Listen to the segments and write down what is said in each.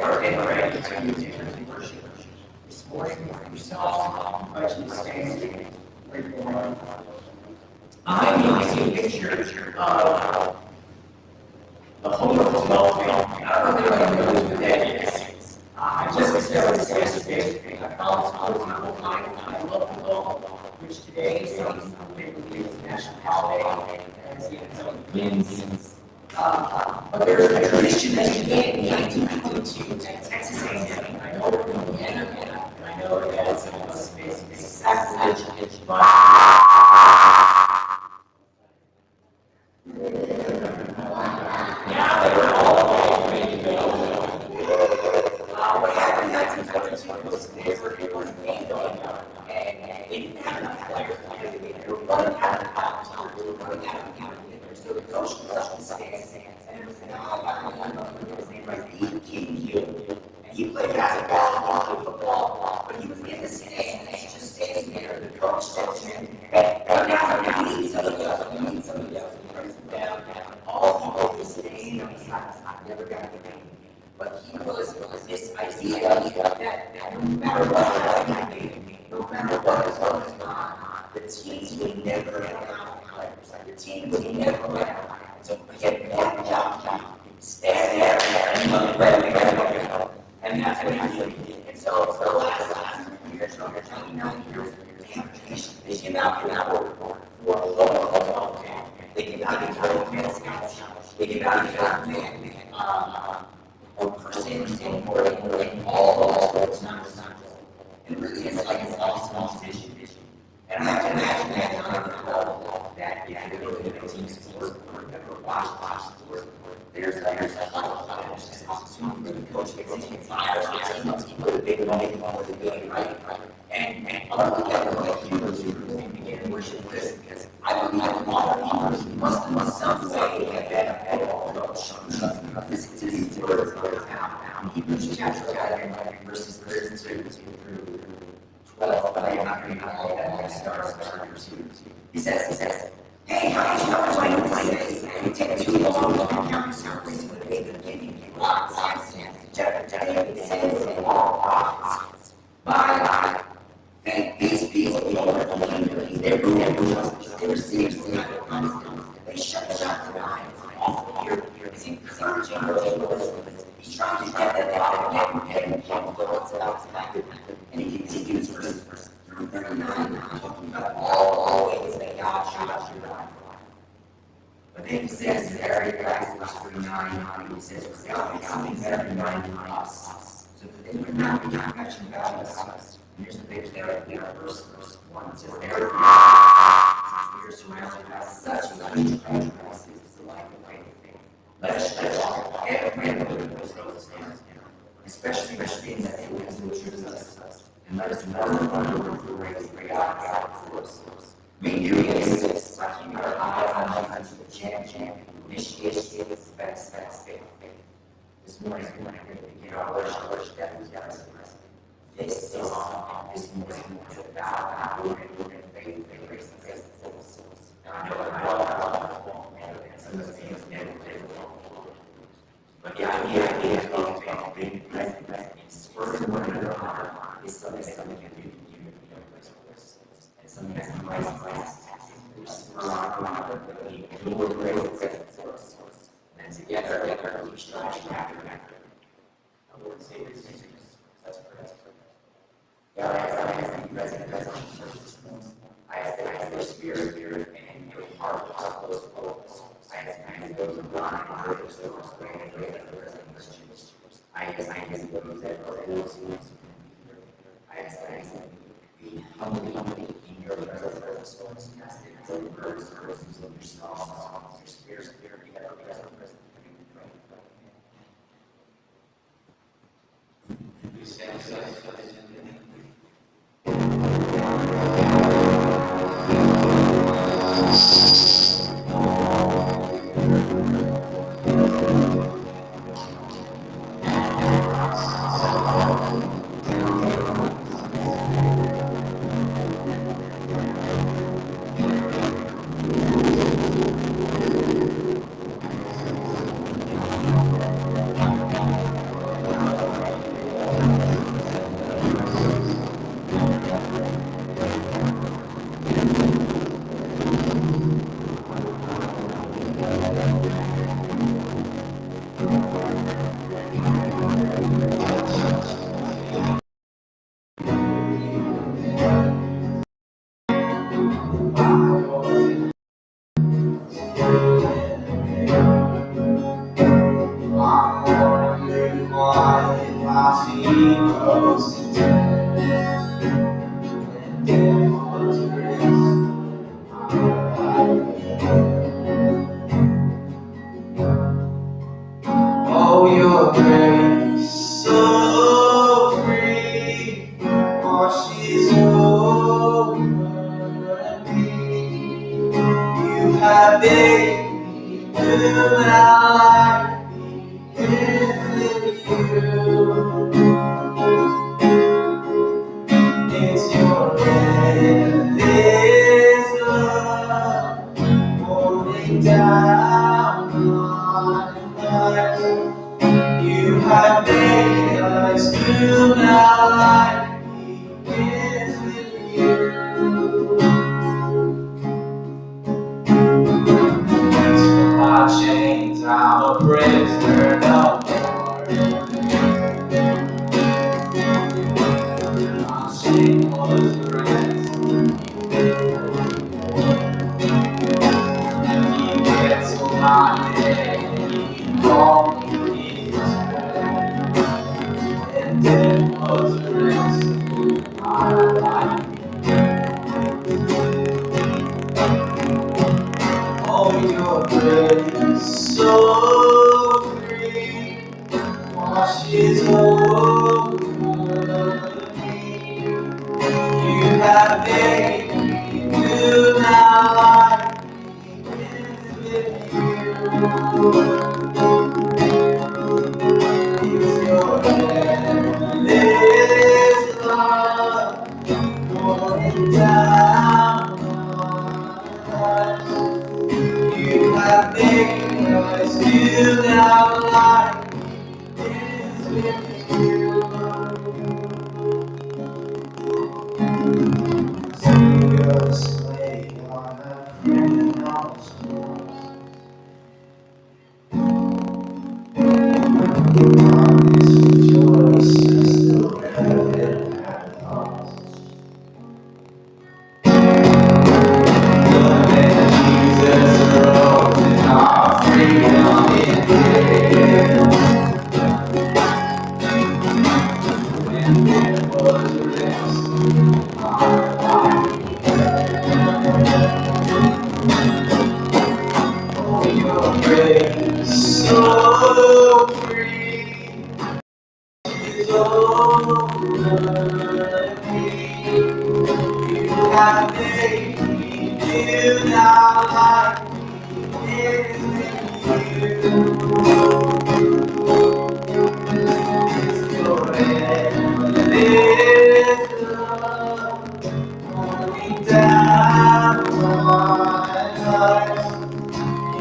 are getting ready to worship. This morning, we saw much of the standing reform. I'm going to see a picture of the whole of Philadelphia. I don't know if anybody knows who that is. I just discovered this yesterday. I found school people online. I love football, which today is National Holiday, as it's on wins. But there's a tradition that began in 1952 at Texas A&M. I know it's Indiana, and I know that it's sacrilege, but now that we're all ready to go, what happened in 1952 was they were named on, and they didn't have enough players. They were running out of time. They were running out of time. So the coach was up in stands, and there was a guy his name was King Hill. And he played basketball, he played football, but he was in the stands, and he just standing there. The coach said to him, hey, now we need somebody else. We need somebody else. He brings him down. All he did was stay on his house. I never got the name. But he was this idea that no matter what happened, no matter what was going on, the teams would never have players. The team would never have. So get that job, stand there and that's what he did. And so for the last 29 years, they came out for a long time. They came out in they came out in one person in all sports, not just. And really, it's like it's awesome vision. And I can imagine that if you go to a team sport or watch sport, there's a lot of opportunity for the coach to take 5 or 6 months to put a big money on the game, right? And I look at the heroes who begin worship because I believe a lot of heroes must some way have been at all this is the word of now. Hebrews chapter 11, verses 32 through 12, but I'm not going to all that one starts. He says, hey, how did you know what I say? You take too long to count your service with the beginning. Lots of sins. David says in all prophets, by faith, these people are believers. They receive they shut their eyes off the ear. He's encouraging their He's trying to get that out and he continues verse 39, talking about all the ways that God should have your life. But then he says, very last verse 39, he says, God becoming better than us, so that they would not be confession about us. And here's the big there, verse 1. It says, therefore, since we are surrounded by such large contrasts, is the life of faith. Let us walk every one of those things, especially the things that it will choose us. And let us know the grace of God for us. We do this by keeping our eyes on Jesus, the champion, initiation, best faith. This morning, we're going to begin our worship that was done. This song this morning is about our faith and grace and faith. Now, I know and some of the things never did. But the idea is being present and spurring one another on is something that we can do to you and and something that's in Christ. We spur on one another, we endure grace for us. And together, we strive after. Our Lord and Savior Jesus. Let's pray. God, I ask that you present in this moment. I ask that your spirit and your heart are close to us. I ask that those who are blind and those who are praying and Christians. I ask that those that are those who I ask that be humbly in your presence. Ask that your words, of your songs, your spirit, be ever present. We stand she goes to death, and death was rest. Oh, your grace so free, washes over me. You have made me new, now life begins with you. It's your endless love pouring down my life. You have made us new, now life begins with you. For my chains, I'm a prisoner no more. My shame was ransom. He canceled my name. He called me his friend. And death was ransom. My life. Oh, your grace so free washes over me. You have made me new, now life begins with you. It's your endless love pouring down my life. You have made us new, now life begins with you. Jesus lay on a criminal's cross. On this rejoices the heaven had lost. But then Jesus rose and our freedom in him. And it was rest our life. Oh, your grace so free is over me. You have made me new, now life is with you. It's your endless love pouring down my life.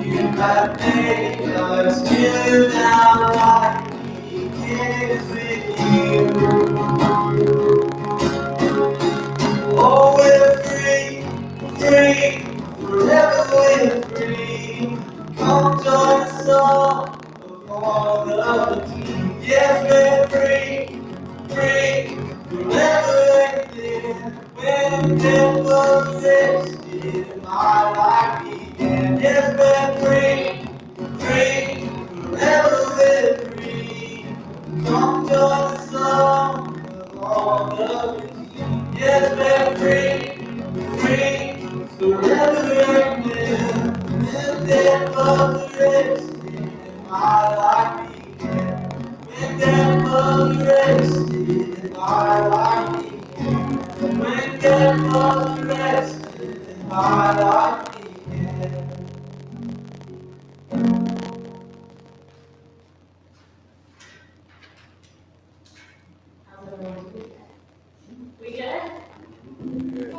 You have made us new, now life begins with you. Oh, we're free, free, forever we're free. Come join the song of all the King. Yes, we're free, free, forever we live. When death was rested, my life began. Yes, we're free, free, forever we're free. Come join the song of all the King. Yes, we're free, free, forever and live. When death was rested, my life began. When death was rested, my life began. When death was rested, my life began. How's everyone's weekend? We good?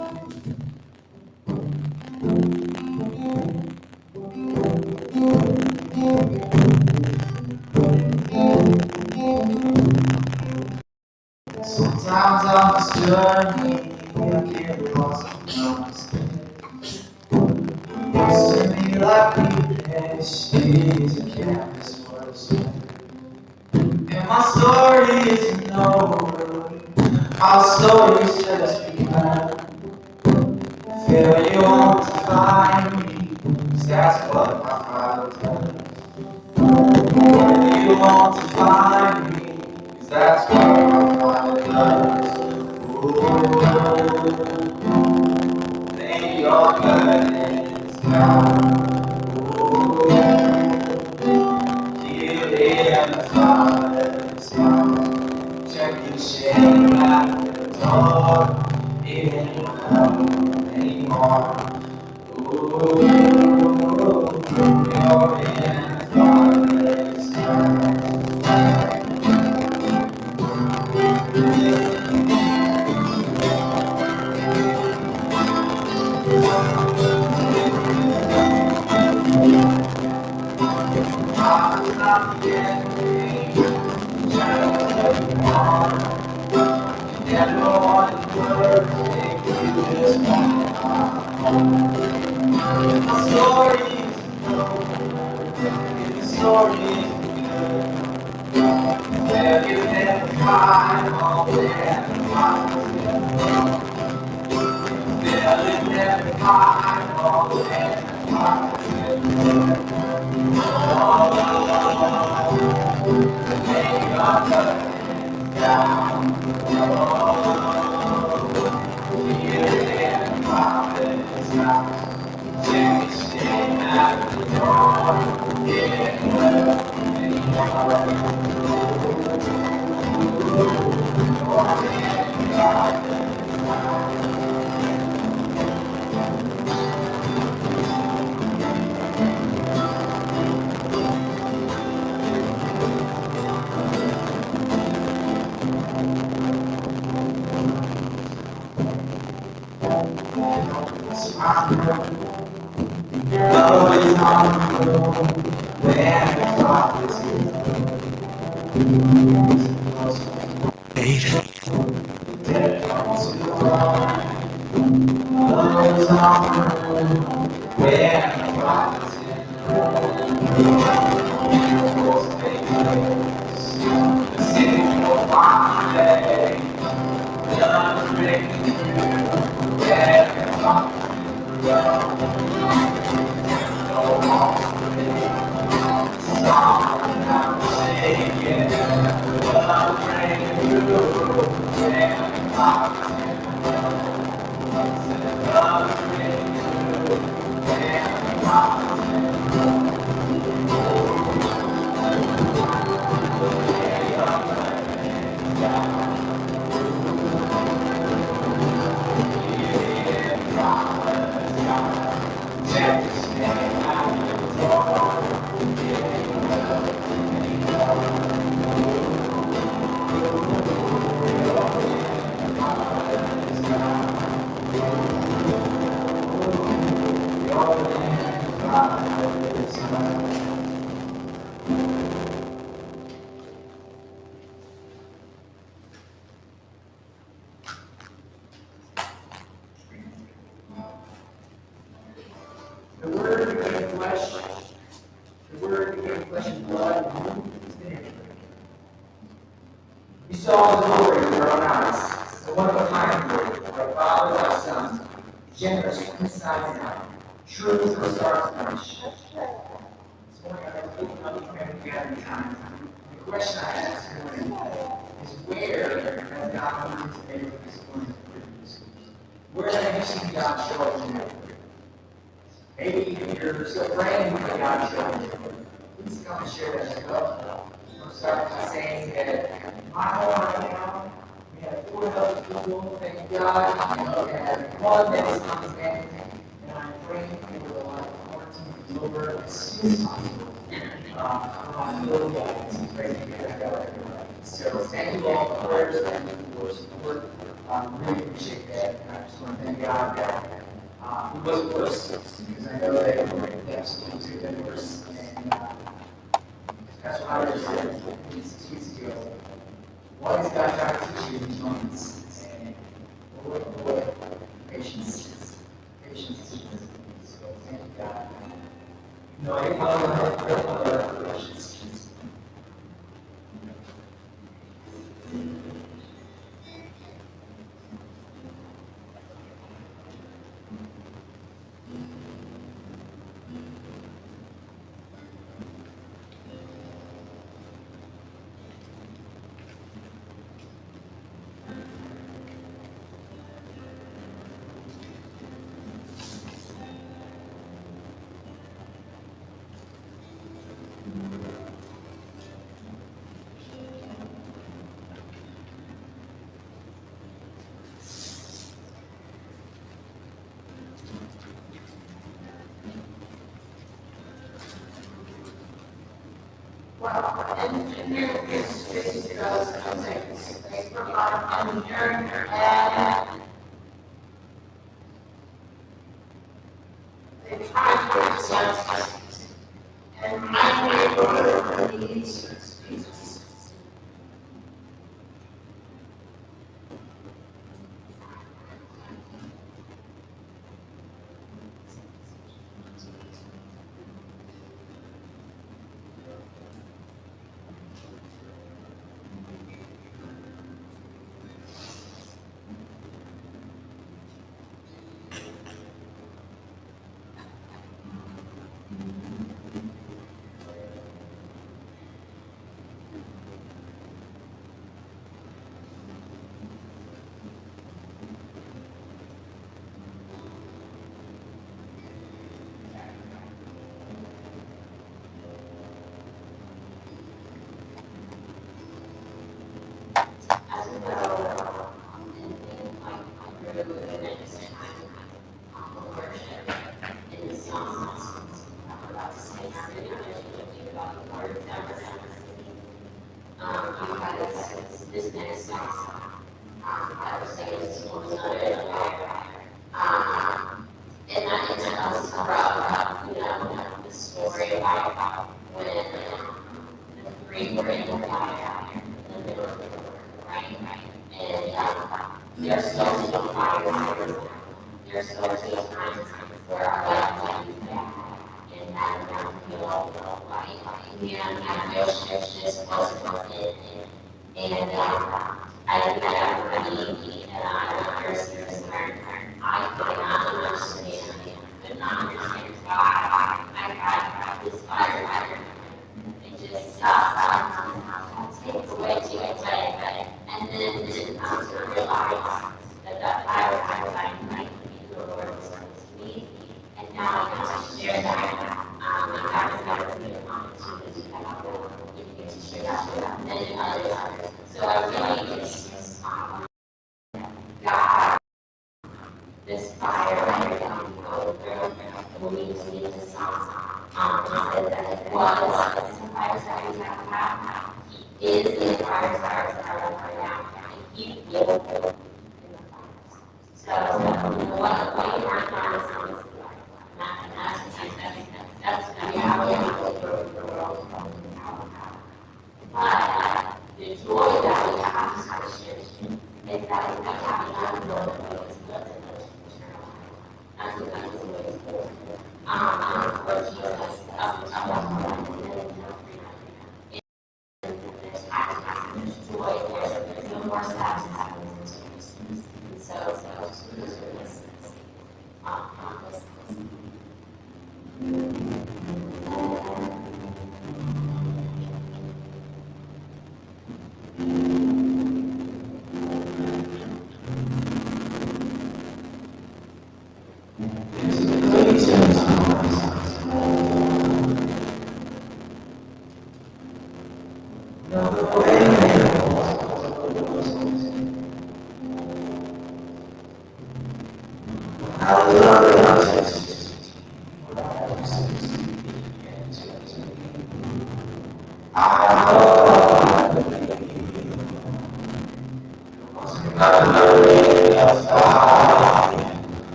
Sometimes on this journey, I get lost in no mistake. Looks to me like weakness is a canvas for a slave. And my story isn't over, our story's just begun. Failure won't define me, 'cause that's what my Father does. Failure won't define me, 'cause that's what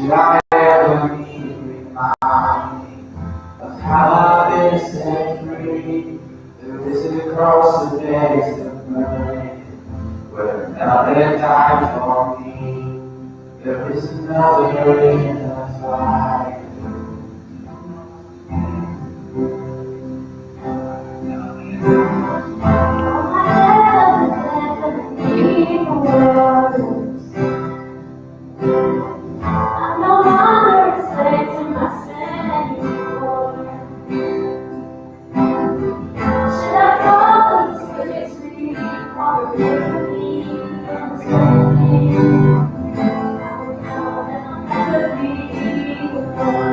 Should I ever need to remind me of how I've been set free? There is a cross that bears the burden, where another died for me. There is another in the fire. Thank you.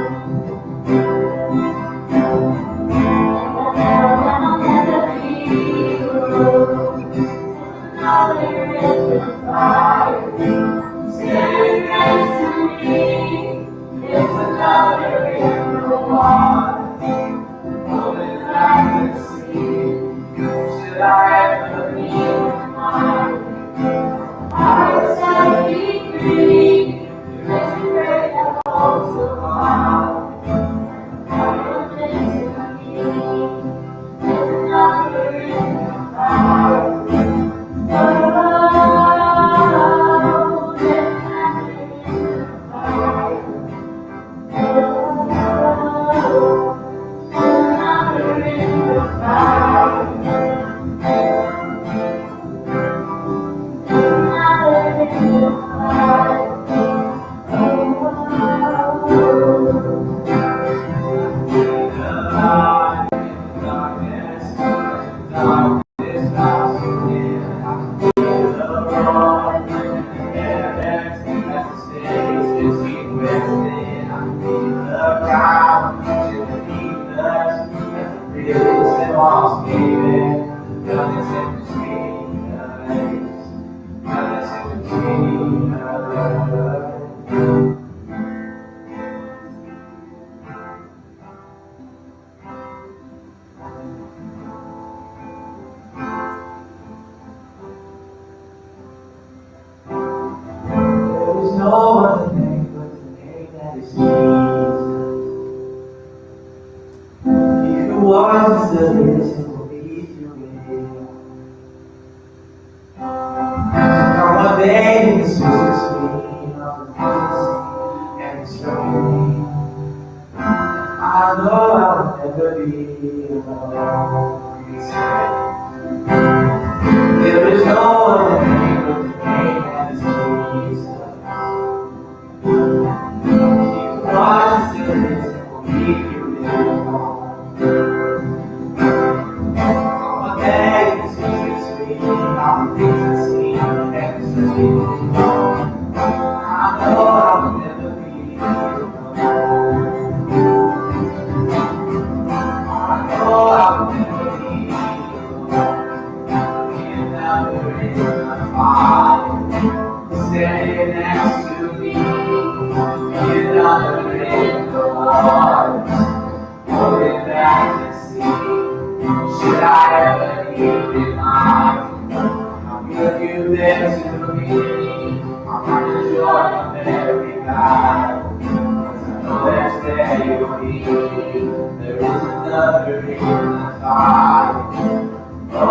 resting underneath the ground, beneath us, as the bridges and walls gave in, nothing's in between us, nothing's in between us. There is no other name but the name that is Jesus. He who was and still is and will be through it. Come a baby in the space between of the and the struggling. I know I'll never be alone. He said, there is no other name but the name that is Jesus. He who was and still is and will be through it. Come a baby in the space between all the things that seem and the struggling. I know I'll never be alone. Oh, I'll never be alone. Being another in the fire, standing next to me. Being another in the waters, holding back the sea. Should I ever be reminded how good you've been to me? I'm not the joy of every battle. There's there you'll be. There is another in the fire. Oh,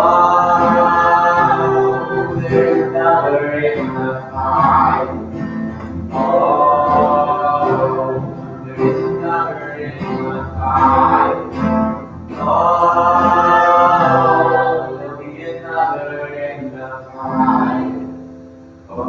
there's another in the fire. Oh, there is another in the fire. Oh, there'll be another in the fire. Oh.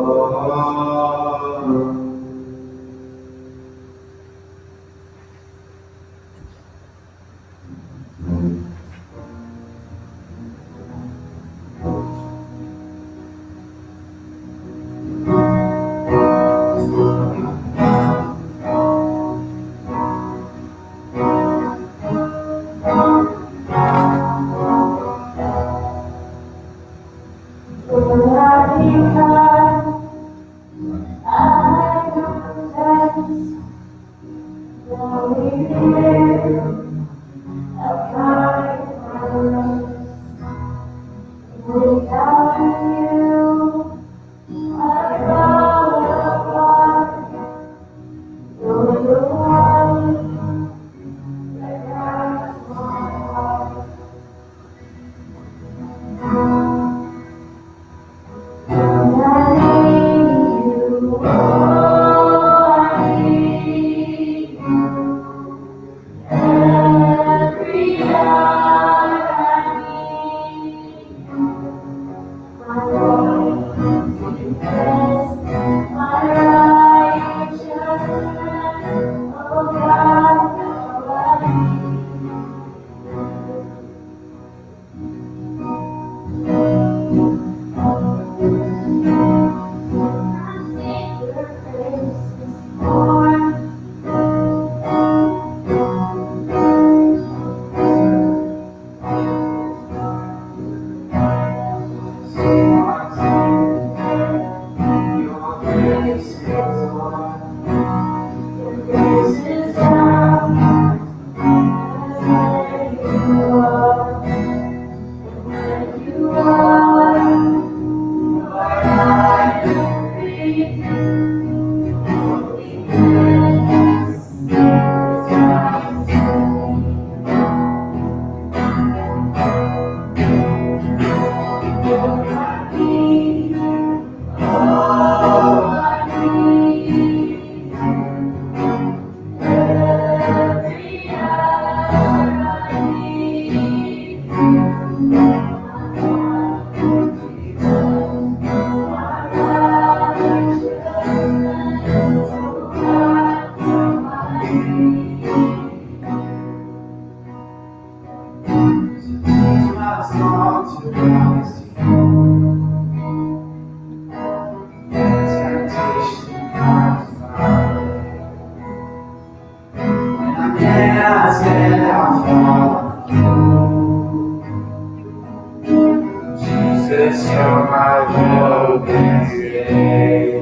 Jesus, you're my hope today.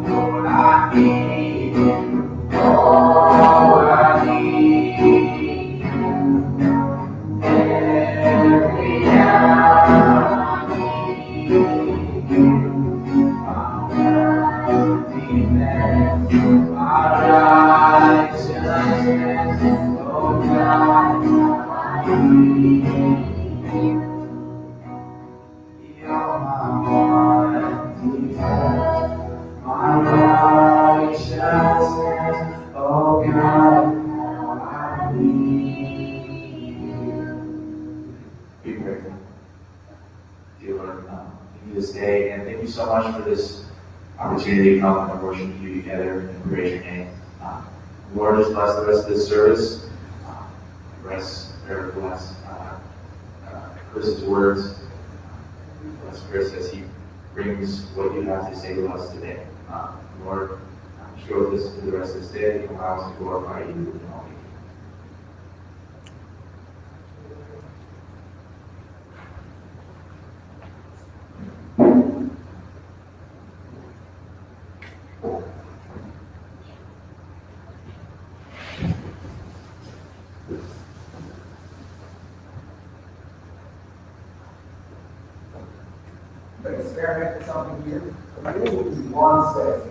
Lord, I need you. Oh, I need you. Every hour I need you. My righteousness, oh God, I need you. You're my one defense, my righteousness, oh God, I need you. Be grateful, dear Lord. Thank you this day, and thank you so much for this opportunity to come and worship you together and praise your name. Lord, just bless the rest of this service. Bless Chris's words. Bless Chris as he brings what you have to say to us today. Lord, show this to the rest of this day. Allow us to glorify you in all things. Let's experiment with something here. One second.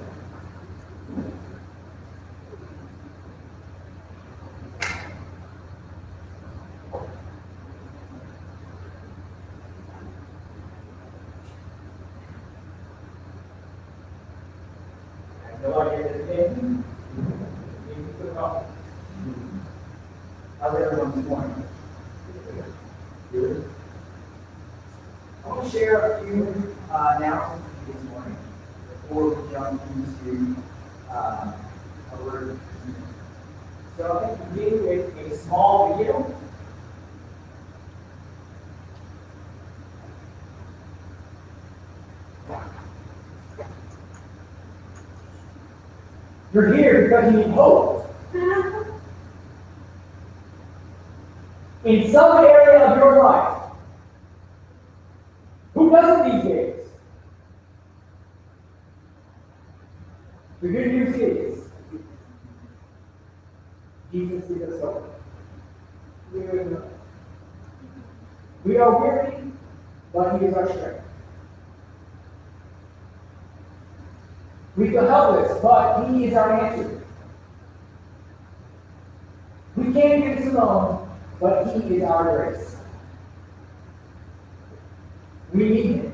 Nobody here today? How's everyone this morning? Good. I want to share a few announcements this morning before we jump into a word. So I'm going to begin with a small video. You're here because you need hope. In some area of your life. Who doesn't these days? The good news is, Jesus is us all. We are weary, but He is our strength. We feel helpless, but He is our answer. We can't do this alone, but He is our grace. We need Him.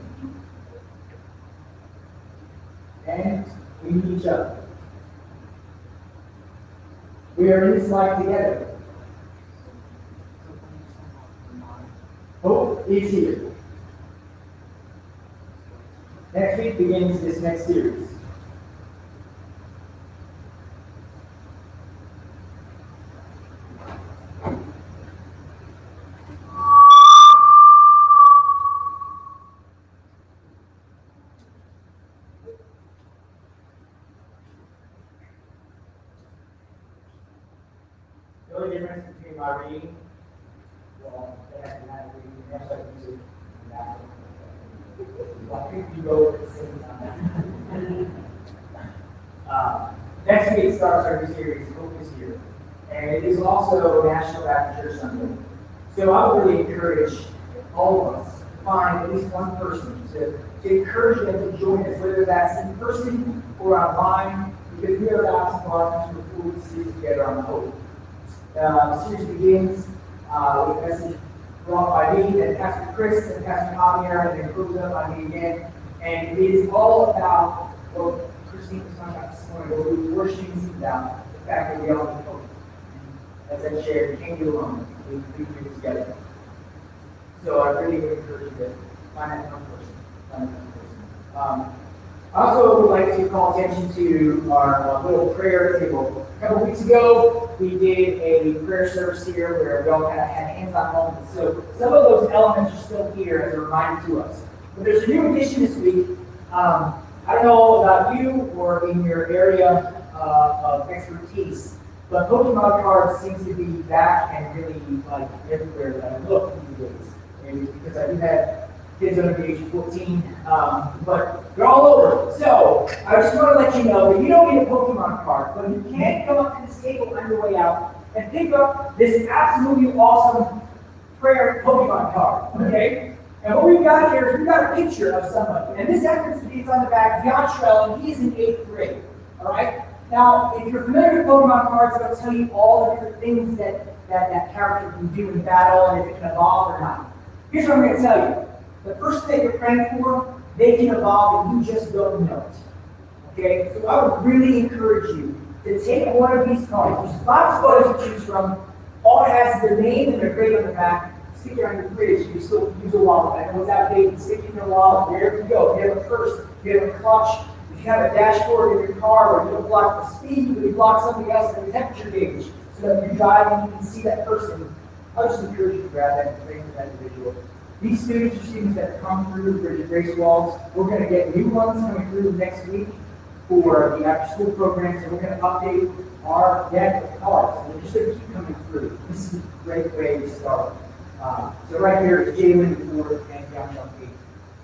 And we need each other. We are in this life together. Hope is here. Next week begins this next series. The only difference between my reading, well, they have to have reading, they have to use it in that. Why couldn't you go at the same time? Next week starts our new series, Hope is Here. And it is also National Baptist Church Sunday. So I would really encourage all of us to find at least one person to encourage them to join us, whether that's in person or online, because we are about to embark into a full series together on hope. The series begins with a message brought by me, and Pastor Chris, and Pastor Javier, and then closes up by me again. And it is all about what Christine was talking about this morning, what we were worshiping about, the fact that we all need hope. As I shared, we can't do it alone. We do it together. So I really would encourage you to find that one person. I also would like to call attention to our little prayer table. A couple weeks ago, we did a prayer service here where we all kind of had hands-on moments. So some of those elements are still here as a reminder to us. But there's a new addition this week. I don't know about you or in your area, of expertise. But Pokemon cards seems to be back and really like everywhere that I look these days. Maybe it's because I do have kids under the age of 14, but they're all over. So I just want to let you know that you don't need a Pokemon card, but you can come up to this table on your way out and pick up this absolutely awesome prayer Pokemon card, okay? And what we've got here is we've got a picture of somebody. And this happens to be, it's on the back, John Shrell, and he's in 8th grade, all right? Now, if you're familiar with Pokemon cards, it'll tell you all the different things that character can do in battle and if it can evolve or not. Here's what I'm going to tell you. The person that you're praying for, they can evolve and you just don't know it. Okay? So I would really encourage you to take one of these cards. There's 5 photos to choose from. All it has is their name and their grade on the back. Stick it on your fridge. You still use a wallet. I know it's outdated. Stick it in your wallet. Wherever you go. If you have a purse, if you have a clutch, if you have a dashboard in your car where you don't block the speed, but you block something else in the temperature gauge so that when you're driving, you can see that person. I just encourage you to grab that and pray for that individual. These students are students that come through the Bridge of Grace walls. We're going to get new ones coming through next week for the after-school program, so we're going to update our deck of cards. And we're just going to keep coming through. This is a great way to start. So right here is Jalen Ford and John Chunky.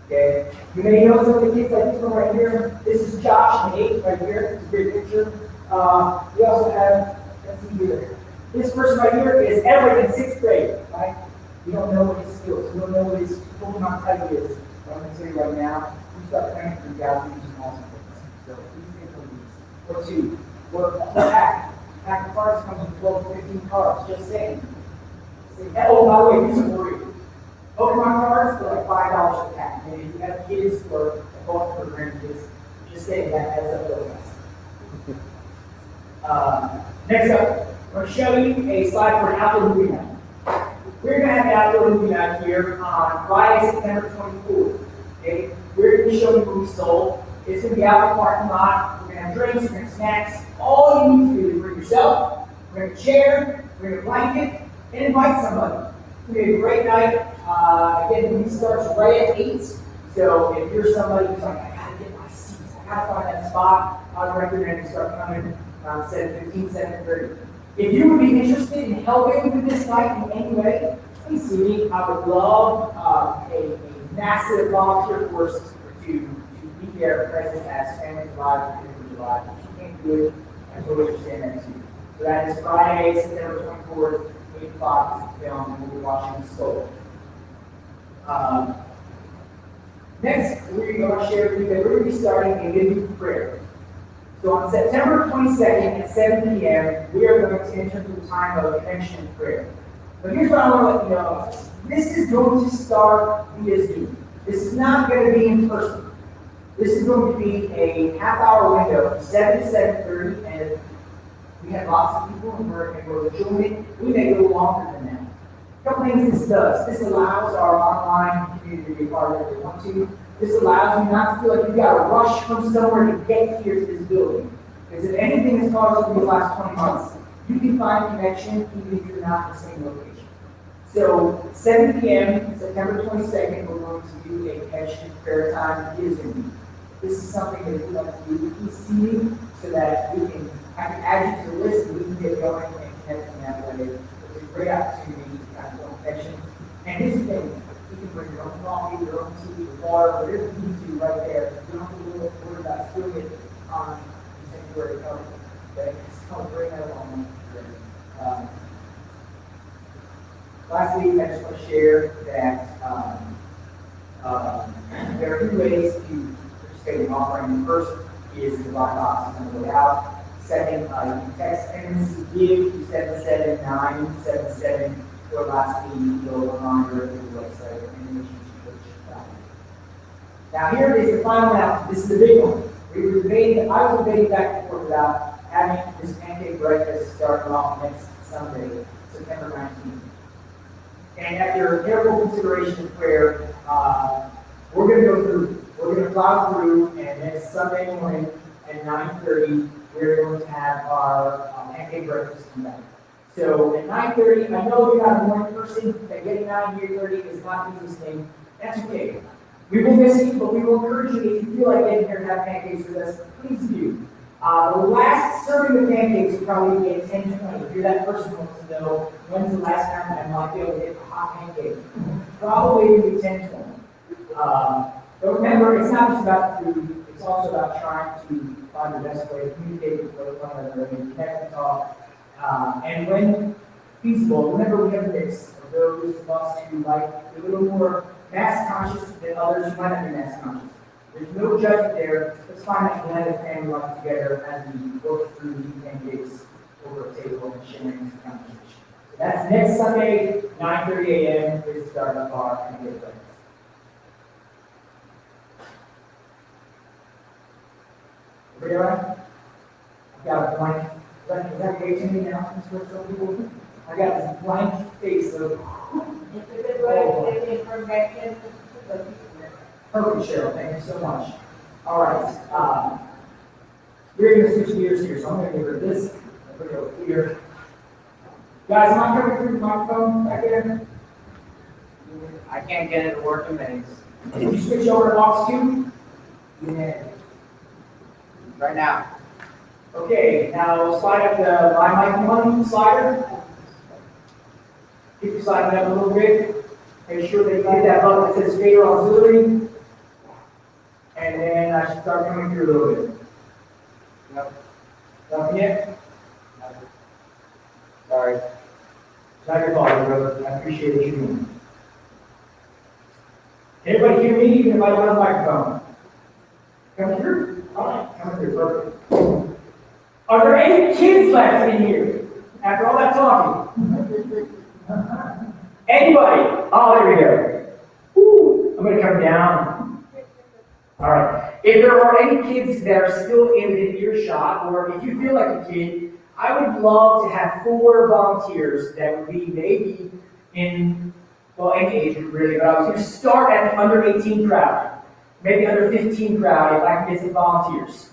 Okay. You may know some of the kids like this one right here. This is Josh in 8th right here. It's a great picture. We also have, let's see here. This person right here is Everett in 6th grade. Right? You don't know what his skills, you don't know what his Pokemon type is. But I'm going to tell you right now, you start praying for you guys to do some awesome things. So please think of these. Or 2. Or a pack. Pack of cards comes with 12 to 15 cards. Just saying. Oh, by the way, these are free. Pokemon cards are like $5 a pack. And if you have kids or a golf program, just saying that adds up really nice. Next up, I'm going to show you a slide for an outdoor movie night. We're going to have an outdoor movie night here on Friday, September 24th. Okay? We're going to show you movie Soul. It's going to be out in the parking lot. We're going to have drinks, we're going to have snacks. All you need to do is bring yourself, bring a chair, bring a blanket, and invite somebody. It's going to be a great night. Again, the movie starts right at 8. So if you're somebody who's like, I got to get my seats, I got to find that spot, I'd recommend you start coming around 7:15, 7:30. If you would be interested in helping with this night in any way, please see me. I would love a massive volunteer force to be there present as Family Live and Community Live. If you can't do it, I totally understand that too. So that is Friday, September 24th, 8 o'clock is the film, and we'll be watching Soul. Next, we're going to share with you that we're going to be starting a midweek prayer. So on September 22nd at 7 p.m., we are going to enter into a time of connection prayer. But here's what I want to let you know about this. This is going to start via Zoom. This is not going to be in person. This is going to be a half-hour window from 7 to 7:30, and we have lots of people and we're going to join it. We may go longer than that. A couple things this does. This allows our online community to be part of it if they want to. This allows you not to feel like you've got to rush from somewhere to get here to this building. Because if anything has caused you the last 20 months, you can find connection even if you're not in the same location. So 7 p.m., September 22nd, we're going to do a connection prayer time via Zoom. This is something that we'd like to do. Please see me so that I can add you to the list and we can get going and connect in that way. It's a great opportunity to kind of go connection. And here's the thing. You can bring your own coffee, your own tea, your water, whatever you need to right there. You don't have to worry about spilling it on the sanctuary cover. Okay? Just come bring that along. Lastly, I just want to share that there are 2 ways to participate in offering. The first is the black box on the way out. Second, you can text NC Give to 77977. Or lastly, you'll reminder through the website and now here is the final announcement. This is the big one. I was debating back and forth about having this pancake breakfast starting off next Sunday, September 19th. And after careful consideration and prayer, we're going to go through. We're going to plow through, and next Sunday morning at 9:30, we're going to have our pancake breakfast come back. So at 9:30, I know you're not a morning person, that getting out here 30 is not the easiest thing. That's okay. We will miss you, but we will encourage you if you feel like getting here and have pancakes with us, please do. The last serving of pancakes would probably be at 10:20. If you're that person who wants to know when's the last time I might be able to get a hot pancake, probably would be 10:20. But remember, it's not just about food, it's also about trying to find the best way to communicate with one another and connect and talk. And when feasible, remember we have a mix of those of us who like a little more mass conscious than others who might not be mass conscious. There's no judgment there. Let's find that blend of family life together as we work through the pancakes over a table and sharing some conversation. So that's next Sunday, 9:30 a.m. is the start of our pancake breakfast. Everybody all right? I've got a blank. Is that way too many announcements for some people? I got this blank face of. It's a good way to get from back in. Perfect, Cheryl. Thank you so much. All right. We're going to switch gears here, so I'm going to get rid of this. I'll put it over here. Guys, am I coming through the microphone back there? I can't get it to work in maze. Did you switch over to box 2? Yeah. Right now. Okay, now slide up the my mic one slider. Keep sliding up a little bit. Make sure that you hit that button that says Fader Auxiliary. And then I should start coming through a little bit. Nope. Nothing yet? Sorry. It's not your fault, brother. I appreciate what you're doing. Everybody hear me even if I don't have a microphone? Coming through? All right, coming through, perfect. Are there any kids left in here after all that talking? Anybody? Oh, there we go. Woo. I'm going to come down. All right. If there are any kids that are still in earshot, or if you feel like a kid, I would love to have 4 volunteers that would be maybe in, well, any age group really, but I was going to start at the under 18 crowd, maybe under 15 crowd if I can get some volunteers.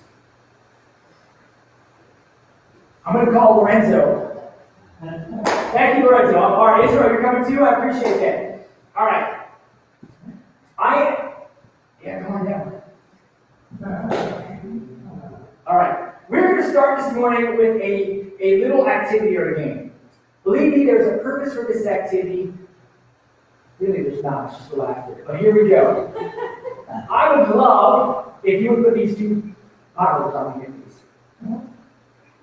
I'm going to call Lorenzo. Thank you, Lorenzo. All right, Israel, you're coming too? I appreciate that. All right. Yeah, come on down. All right. We're going to start this morning with a little activity or a game. Believe me, there's a purpose for this activity. Really, there's not. It's just a laughter. But here we go. I would love if you would put these 2 bottles on here, please.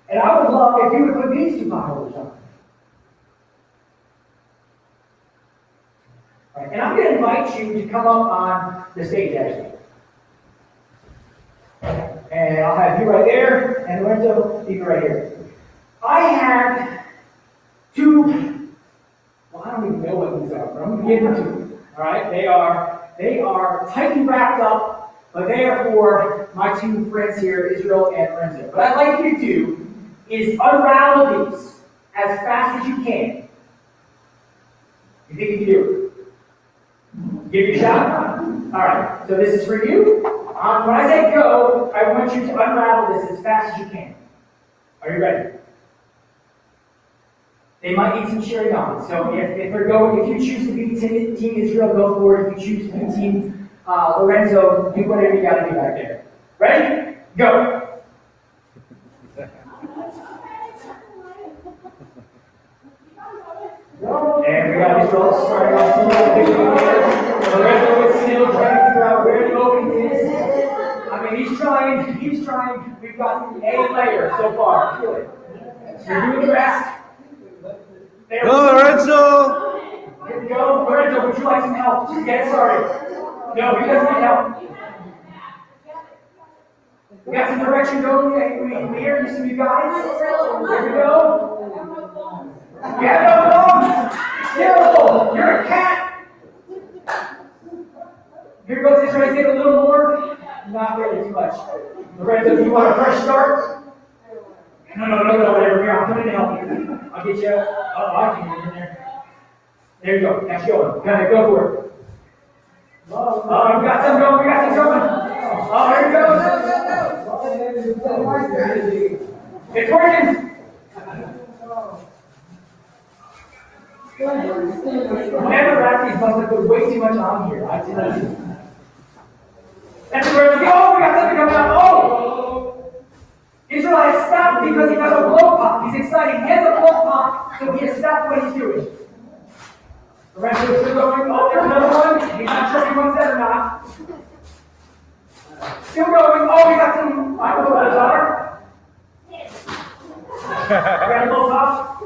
And I would love if you would put these 2 bottles on. Right. And I'm going to invite you to come up on the stage, actually. And I'll have you right there, and Lorenzo, you right here. I have 2, well, I don't even know what these are, but I'm going to give them to you. All right? They are tightly wrapped up, but they are for my 2 friends here, Israel and Lorenzo. What I'd like you to do is unravel these as fast as you can. You think you can do it? Give you a shot? All right, so this is for you. When I say go, I want you to unravel this as fast as you can. Are you ready? They might need some cheering on. So if you choose to be Team Israel, go for it. If you choose to be Team Lorenzo, do whatever you got to do back there. Ready? Go. And we got these rolls starting off. Lorenzo is still trying to figure out where the opening is. I mean, he's trying. We've got A layer so far. Feel it. You're doing the best. There Go, Lorenzo! Here we go. Lorenzo, would you like some help? Just get started. No, he doesn't need help. We got some direction going in here. You see you guys? Here we go. You have no bones. Still, you're a cat. Here goes this race. Get a little more. Not really too much. Lorenzo, do you want a fresh start? No, whatever. Here, I'm coming to help you. I'll get you. Oh, I can get in there. There you go. That's going. Go ahead, go for it. Oh, we got some going. Oh, here it goes. It's working. Whenever athletes must have put way too much on here. I tell you. That's where we go. We got something coming out. Oh! Israel, He's excited. He has a blood pump, so he has stopped what he's doing. Lorenzo's still going. Oh, there's another one. He's not sure if he wants that or not. Still going. Oh, we got some. I don't know what those are. Grab a little pop.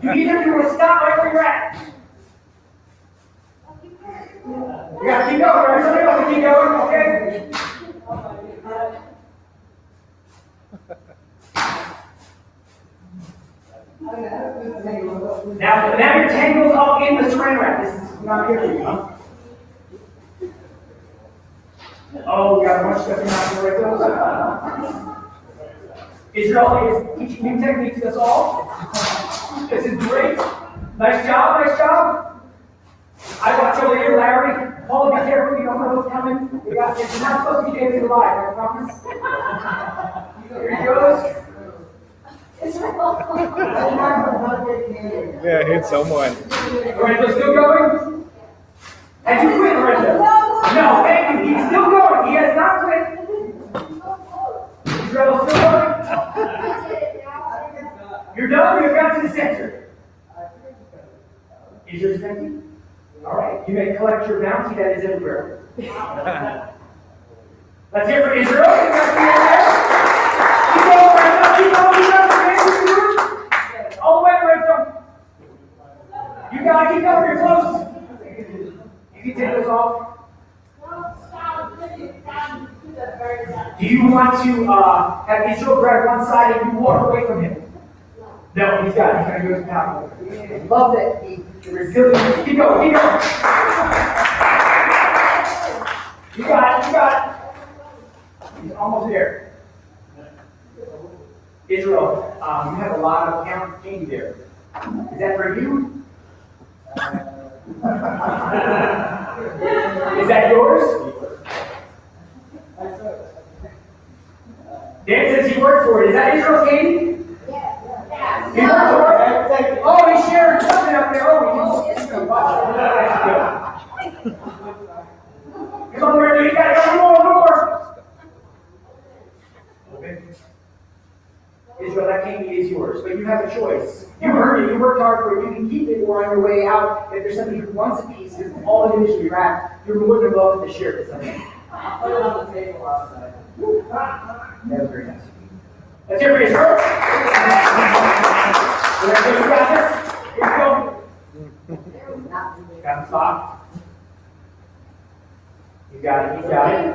You either do or stop right where you're at. You gotta keep going, right? Somebody else to keep going, okay? Now your tangle's all in the saran wrap. This is not here for you, huh? Oh, we got a bunch of stuff you're not gonna write those. Israel is teaching new techniques to us all. This is great. Nice job, nice job. I watch over here, Larry. Paul, be careful, you don't know what's coming. It's not supposed to be dancing live, I promise. Here he goes. Yeah, hit someone. Lorenzo's still going? Have you quit, Lorenzo? No, thank you. He's still going. He has not quit. Israel's still going. You're done? You've got to the center. Is yours empty? All right. You may collect your bounty that is everywhere. Let's hear for Israel. You got to be in there. Keep going, Lorenzo. Keep going. All the way, Lorenzo. You gotta keep going. You're close. You can take those off. Do you want to have Israel grab one side and you walk away from him? No, he's got it. He's going to go to the power. Love that. The resilience. Keep going. Keep going. You got it. You got it. He's almost there. Israel, you have a lot of count candy there. Is that for you? Is that yours? Dan says he worked for it. Is that Israel's candy? Yeah. He worked for it? Oh, he's sharing something up there. Oh, he's watch it. Come on, Brandon. You got it. One more. Okay. Israel, that candy is yours, but you have a choice. You earned it, you worked hard for it, you can keep it or on your way out. If there's somebody who wants a piece, because all it is is wrapped, you're more than welcome to share it with somebody. I'll put it on the table outside. That was very nice. Let's hear for Israel. You got this? Here we go. Got the spot. You got it, you got it.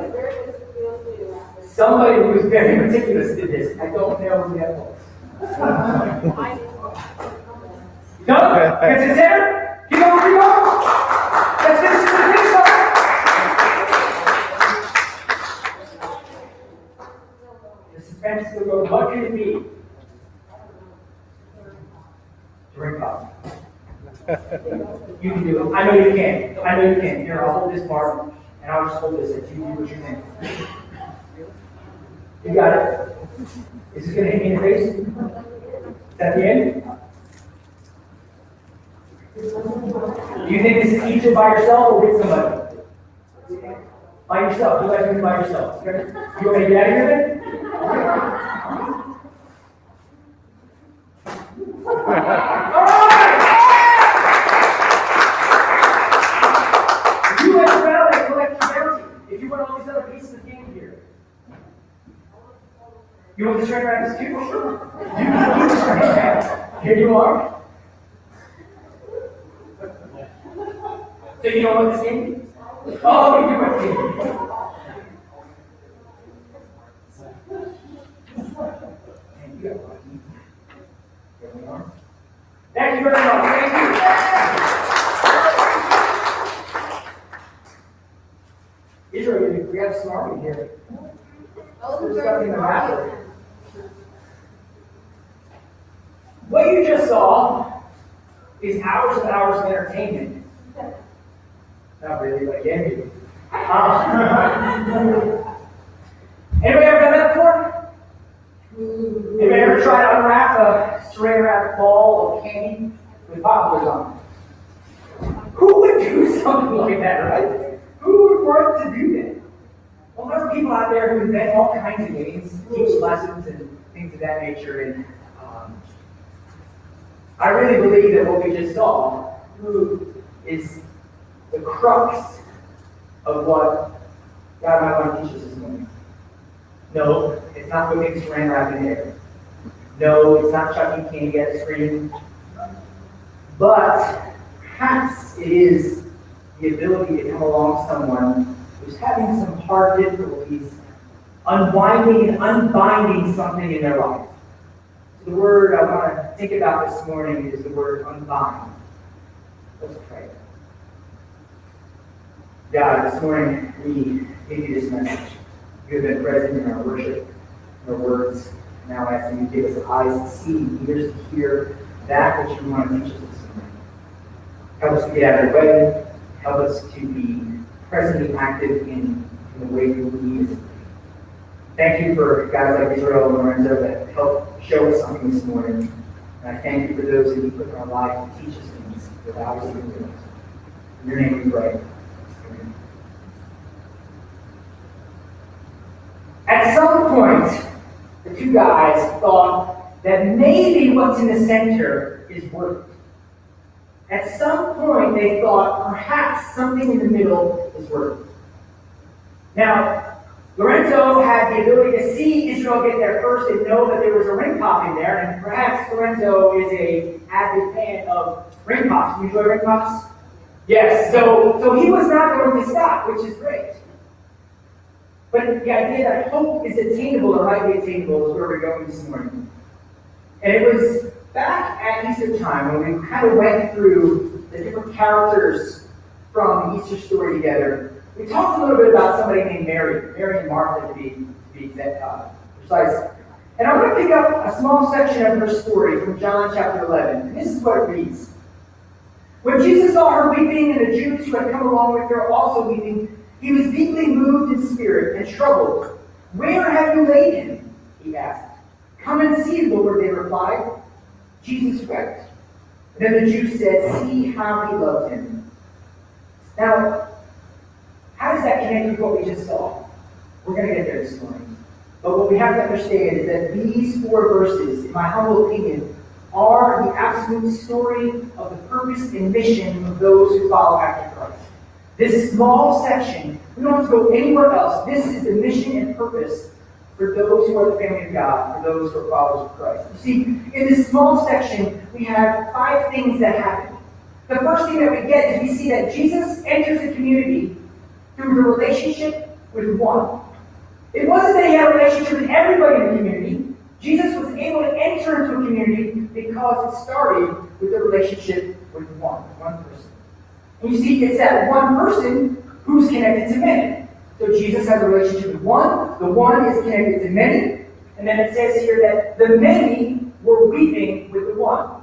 Somebody who was very meticulous did this. I don't know who that was. No? Gets his hair? Keep going, keep going. Let's finish this. The suspense still goes. What can it be? Drink up. You can do it. I know you can. I know you can. Here, I'll hold this part, and I'll just hold this as you do what you think. You got it. Is this going to hit me in the face? Is that the end? Do you think this is easier by yourself or with somebody? By yourself. You guys do it by yourself. You want me to get out of here then? All right! You as well as collect your bounty. If you want all these other pieces of game here. You want the straight rabbits too? Sure. You can keep the straight rabbits. Here you are. So you don't want this game? Oh, you want this game. Thank you very much. Thank you. Israel, we have a smart one here. There's stuff in the wrapper. What you just saw is hours and hours of entertainment. Not really, but yeah, maybe. Anybody ever done that before? Anybody ever tried to unwrap a saran wrap ball of candy with poplars on it? Who would do something like that, right? Who would want to do that? Well, there are people out there who invent all kinds of games, teach lessons and things of that nature, and I really believe that what we just saw is the crux of what God might want to teach us this morning. No, it's not putting saran wrap in there. No, it's not chucking candy at the screen. But perhaps it is the ability to come along someone who's having some hard difficulties unwinding and unbinding something in their life. So the word I want to think about this morning is the word unbind. Let's pray. God, this morning we give you this message. You have been present in our worship, in our words. Now I ask you to give us eyes to see, ears to hear that which you want to teach us this morning. Help us to get out of the way. Help us to be present and active in the way you lead us. Thank you for guys like Israel and Lorenzo that helped show us something this morning. And I thank you for those that you put in our life to teach us things without us even doing it. In your name we pray. Amen. At some point, the two guys thought that maybe what's in the center is worth it. At some point, they thought perhaps something in the middle is worth it. Now, Lorenzo had the ability to see Israel get there first and know that there was a ring pop in there, and perhaps Lorenzo is an avid fan of ring pops. Do you enjoy ring pops? Yes, so he was not going to stop, which is great. But the idea that hope is attainable or might be attainable is where we're going this morning. And it was back at Easter time when we kind of went through the different characters from the Easter story together. We talked a little bit about somebody named Mary and Martha to be precise. And I'm going to pick up a small section of her story from John chapter 11. And this is what it reads. When Jesus saw her weeping and the Jews who had come along with her also weeping, he was deeply moved in spirit and troubled. Where have you laid him? He asked. Come and see, Lord, they replied. Jesus wept. And then the Jews said, see how he loved him. Now, how does that connect with what we just saw? We're going to get there this morning. But what we have to understand is that these 4 verses, in my humble opinion, are the absolute story of the purpose and mission of those who follow after Christ. This small section, we don't have to go anywhere else. This is the mission and purpose for those who are the family of God, for those who are followers of Christ. You see, in this small section, we have 5 things that happen. The first thing that we get is we see that Jesus enters the community through the relationship with one. It wasn't that he had a relationship with everybody in the community. Jesus was able to enter into a community because it started with a relationship with one person. And you see, it's that one person who's connected to many. So Jesus has a relationship with one. The one is connected to many. And then it says here that the many were weeping with the one.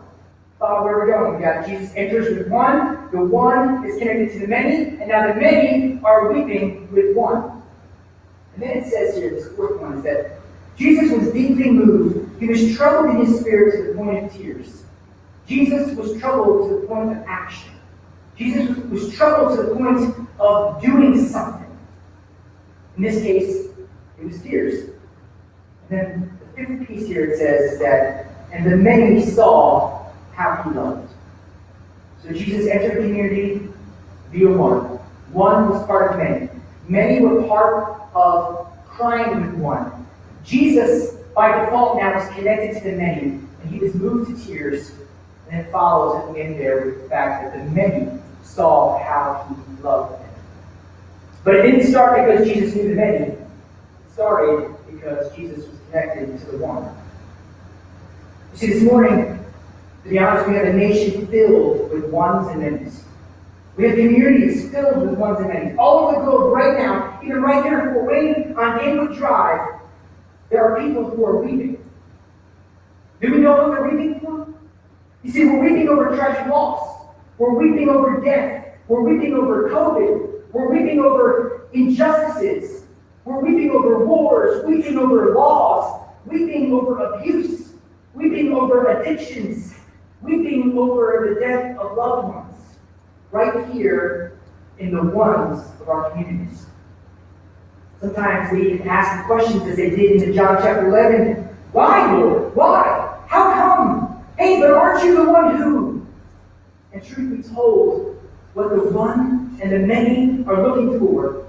Follow where we're going. We got Jesus enters with one. The one is connected to the many. And now the many are weeping with one. And then it says here, this 4th one is that Jesus was deeply moved. He was troubled in his spirit to the point of tears. Jesus was troubled to the point of action. Jesus was troubled to the point of doing something. In this case, it was tears. And then the 5th piece here it says that, and the many saw how he loved. So Jesus entered the community via one. One was part of many. Many were part of crying with one. Jesus, by default now, is connected to the many, and he was moved to tears. And it follows at the end there with the fact that the many saw how he loved them. But it didn't start because Jesus knew the many. It started because Jesus was connected to the one. You see, this morning, to be honest, we have a nation filled with ones and menys. We have communities filled with ones and menys. All over the globe right now, even right here in Fort Wayne on Gamewood Drive, there are people who are weeping. Do we know what they're weeping for? You see, we're weeping over tragic loss. We're weeping over death. We're weeping over COVID. We're weeping over injustices. We're weeping over wars, weeping over laws, weeping over abuse, weeping over addictions, weeping over the death of loved ones, right here in the ones of our communities. Sometimes we ask the questions as they did in John chapter 11, why, Lord? Why? How come but aren't you the one who? And truth be told, what the one and the many are looking for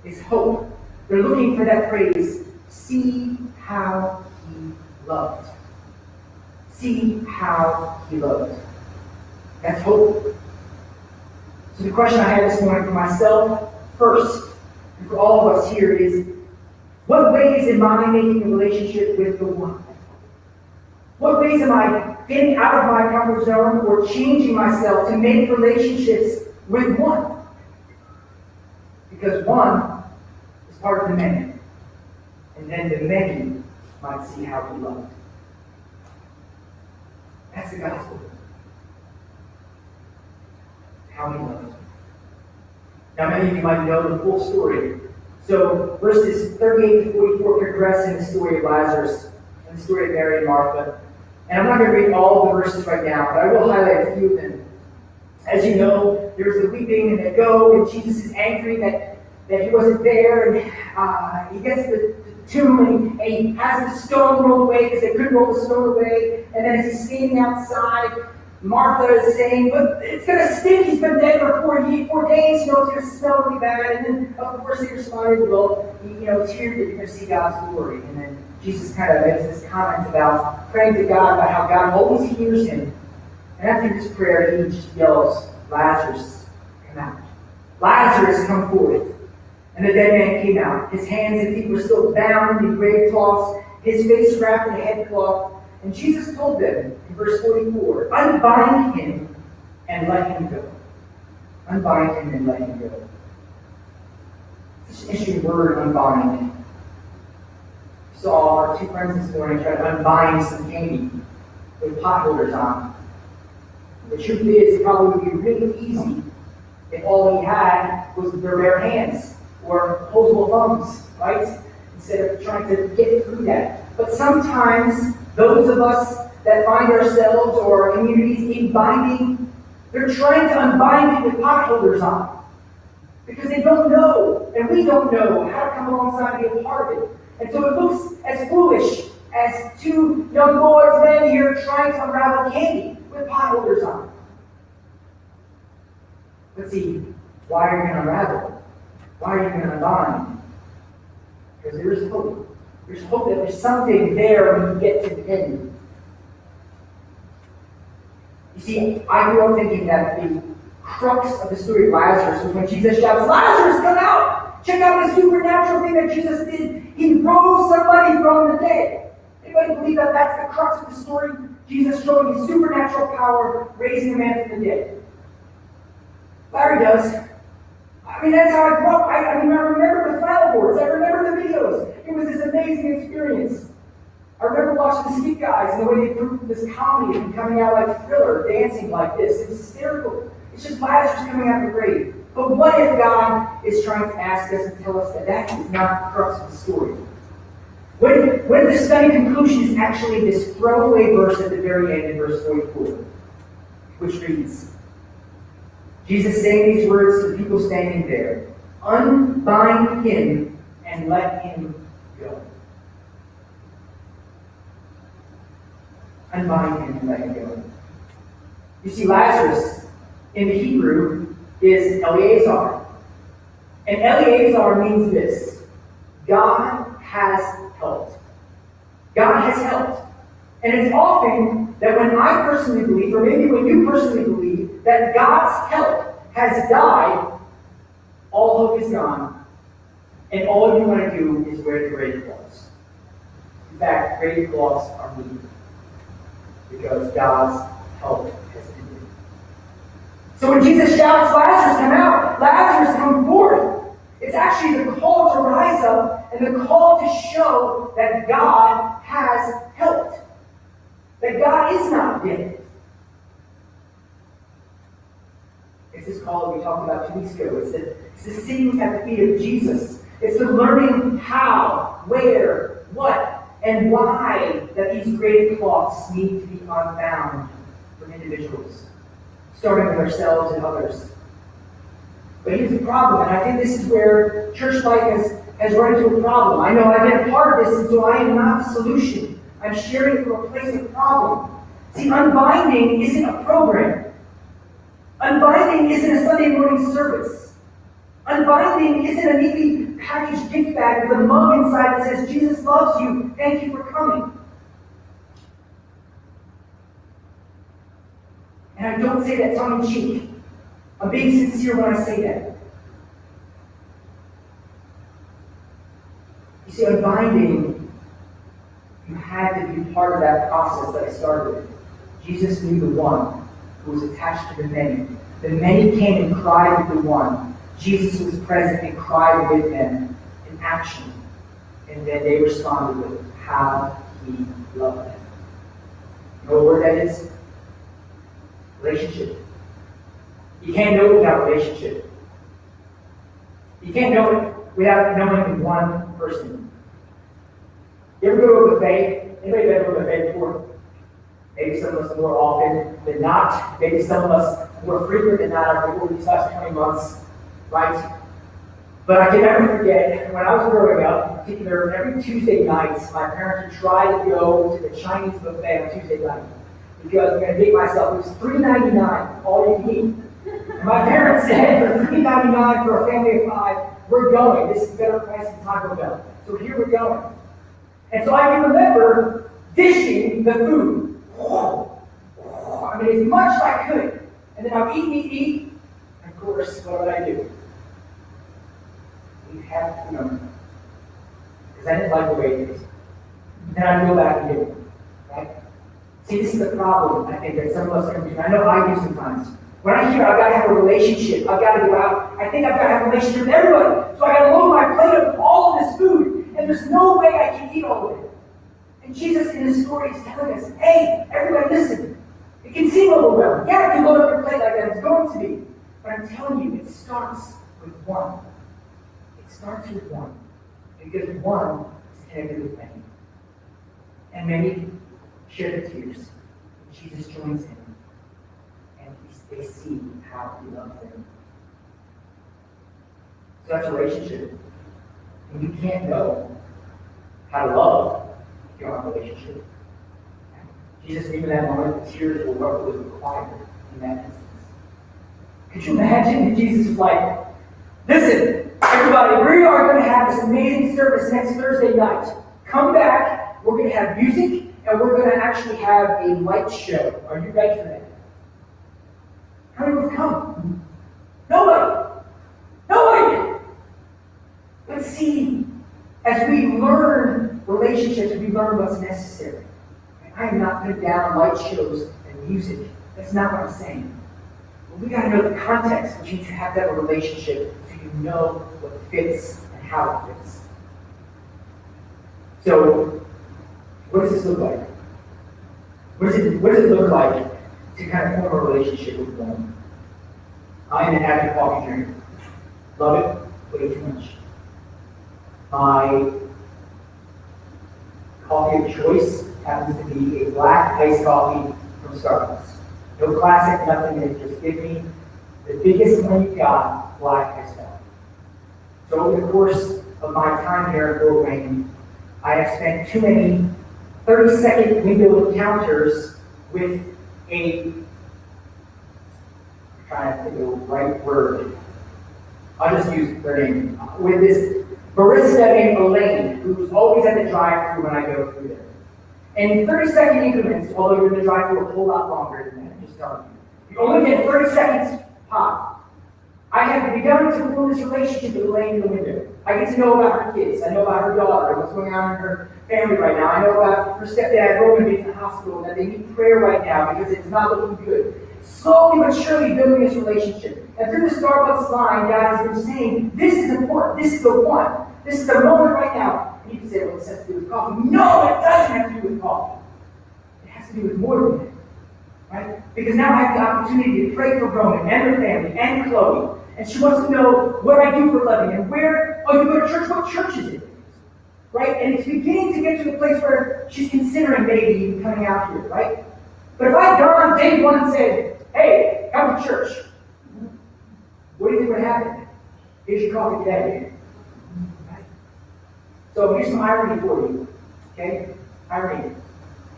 is hope. They're looking for that phrase, see how he loved. See how he loved. That's hope. So the question I have this morning for myself first, and for all of us here is, what ways am I making a relationship with the one? What ways am I getting out of my comfort zone or changing myself to make relationships with one? Because one is part of the many. And then the many might see how he loved. That's the gospel. How he loved. Now many of you might know the full story. So verses 38 to 44 progress in the story of Lazarus and the story of Mary and Martha. And I'm not going to read all of the verses right now, but I will highlight a few of them. As you know, there's the weeping and the go, and Jesus is angry that he wasn't there, and he gets to the tomb, and he has the stone rolled away because they couldn't roll the stone away. And then as he's standing outside, Martha is saying, but it's going to stink, he's been dead for 4 days, it's going to smell really bad. And then, of course, they responded, well, it's here that you're going to see God's glory. And then Jesus kind of makes this comment about praying to God, about how God always hears him. And after this prayer, he just yells, Lazarus, come out. Lazarus, come forth. And the dead man came out. His hands and feet were still bound in grave cloths, his face wrapped in a headcloth. And Jesus told them, in verse 44, unbind him and let him go. Unbind him and let him go. It's an interesting word, unbind. Saw our two friends this morning try to unbind some candy with potholders on. The truth is, it probably would be really easy if all he had was their bare hands or opposable thumbs, right? Instead of trying to get through that. But sometimes those of us that find ourselves or communities in binding, they're trying to unbind it with potholders on. Because they don't know, and we don't know how to come alongside and be a part of it. And so it looks as foolish as two young boys, men here, trying to unravel candy with potholders on. But see, why are you going to unravel? Why are you going to unbind? Because there is hope. There's hope that there's something there when you get to the end. You see, I grew up thinking that the crux of the story of Lazarus was when Jesus shouts, Lazarus, come out! Check out the supernatural thing that Jesus did. He rose somebody from the dead. Anybody believe that that's the crux of the story? Jesus showing his supernatural power, raising a man from the dead. Larry does. I mean, that's how I grew up. I remember the flannel boards. I remember the videos. It was this amazing experience. I remember watching the Skeet Guys and the way they proved this comedy and coming out like Thriller, dancing like this. It's hysterical. It's just Lazarus coming out of the grave. But what if God is trying to ask us and tell us that that is not the crux of the story? What if the stunning conclusion is actually this throwaway verse at the very end in verse 44, which reads, Jesus saying these words to the people standing there, unbind him and let him go. Unbind him and let him go. You see, Lazarus in the Hebrew is Eleazar. And Eleazar means this: God has helped. God has helped. And it's often that when I personally believe, or maybe when you personally believe, that God's help has died, all hope is gone, and all you want to do is wear the grave clothes. In fact, grave cloths are needed because God's help has ended. So when Jesus shouts, Lazarus, come out, Lazarus, come forth, it's actually the call to rise up and the call to show that God has helped. That God is not dead. It's this call that we talked about 2 weeks ago. It's the sitting at the feet of Jesus. It's the learning how, where, what, and why that these grave cloths need to be unbound from individuals, starting with ourselves and others. But here's the problem, and I think this is where church life has run into a problem. I know I've been a part of this, and so I am not the solution. I'm sharing from a place of problem. See, unbinding isn't a program. Unbinding isn't a Sunday morning service. Unbinding isn't a neatly packaged gift bag with a mug inside that says, Jesus loves you, thank you for coming. And I don't say that tongue in cheek. I'm being sincere when I say that. You see, unbinding, you had to be part of that process that I started with. Jesus knew the one who was attached to the many. The many came and cried with the one. Jesus was present and cried with them in action. And then they responded with how he loved them. You know what word that is? Relationship. You can't know it without relationship. You can't know it without knowing one person. You ever go to a buffet? Anybody ever go to a buffet before? Maybe some of us more often than not. Maybe some of us more frequent than not over these last 20 months, right? But I can never forget, when I was growing up, in particular, every Tuesday nights, my parents would try to go to the Chinese buffet on Tuesday night. Because I'm going to date myself, it was $3.99, all you can eat. And my parents said, for $3.99 for a family of 5, we're going. This is better price than Taco Bell. So here we're going. And so I can remember dishing the food. I mean, as much as I could. And then I'd eat. And of course, what would I do? You have to remember. Because I didn't like the way it is. Then I'd go back and get it. Right? See, this is the problem, I think, that some of us are doing. I know I do sometimes. When I hear I've got to have a relationship, I've got to go out, I think I've got to have a relationship with everybody. So I got to load my plate up with all of this food, and there's no way I can eat all of it. And Jesus in his story is telling us, hey, everybody listen. It can seem overwhelming. Yeah, if you load up your plate like that, it's going to be. But I'm telling you, it starts with one. It starts with one. Because one is connected with many. And many share the tears. Jesus joins him. And they see how he loves them. So that's a relationship. And you can't know how to love if you don't have a relationship. Jesus knew in that moment the tears were what was required in that instance. Could you imagine that Jesus was like, listen, everybody, we are going to have this amazing service next Thursday night. Come back, we're going to have music, and we're going to actually have a light show. Are you ready for that? How many would come? Nobody. Nobody. But see, as we learn relationships, we learn what's necessary. I am not putting down light shows and music. That's not what I'm saying. But we got to know the context, which means you have to have a relationship so you know what fits and how it fits. So, what does this look like? What does it look like to kind of form a relationship with one? I am an avid coffee drinker. Love it, way too much. My coffee of choice happens to be a black iced coffee from Starbucks. No classic, nothing in it. Just give me the biggest one you got, black iced coffee. So over the course of my time here at Fort Wayne, I have spent too many 30-second window encounters with I'm trying to think of the right word. I'll just use their name. With this barista named Elaine, who's always at the drive-thru when I go through there. And 30-second increments, although you're in the drive-thru a whole lot longer than that, I'm just telling you. You only get 30 seconds pop. I have begun to form this relationship with Elaine in the window. I get to know about her kids. I know about her daughter, what's going on in her family right now. I know about her stepdad, Roman, being in the hospital, and that they need prayer right now because it's not looking good. Slowly but surely building this relationship. And through the Starbucks line, God has been saying, this is important. This is the one. This is the moment right now. And you can say, well, this has to do with coffee. No, it doesn't have to do with coffee. It has to do with more than that. Right? Because now I have the opportunity to pray for Roman and her family and Chloe. And she wants to know what I do for a living and where, oh, you go to church? What church is it? Right? And it's beginning to get to a place where she's considering maybe even coming out here, right? But if I gone day one and said, hey, come to church, what do you think would happen? Here's your coffee today. Right? So here's some irony for you. Okay? Irony.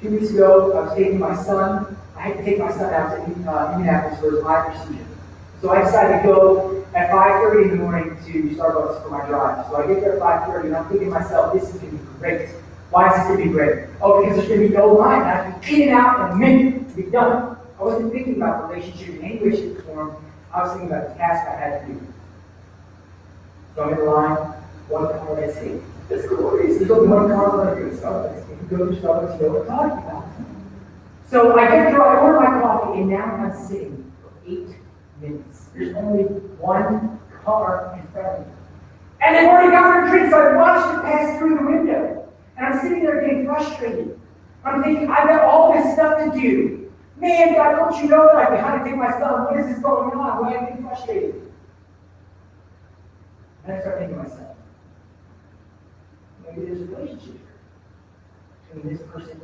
2 weeks ago, I was taking my son. I had to take my son out to Indianapolis for his eye procedure. So I decided to go at 5:30 in the morning to Starbucks for my drive. So I get there at 5:30 and I'm thinking to myself, this is going to be great. Why is this going to be great? Oh, because there's going to be no line. I have to get it out in a minute to be done. I wasn't thinking about relationship in any way, shape, or form. I was thinking about the task I had to do. So I'm in the line, one car, that's it. That's glorious. There's only one car like this. Oh, if you go to Starbucks, you know what I'm talking about. So I get there, I order my coffee, and now I'm sitting for 8 minutes. There's only one car in front of me. And they've already got their drink, so I watched it pass through the window. And I'm sitting there getting frustrated. I'm thinking, I've got all this stuff to do. Man, God, don't you know that I got to take my son? What is this going on? Why am I getting frustrated? And I start thinking to myself, maybe there's a relationship here between this person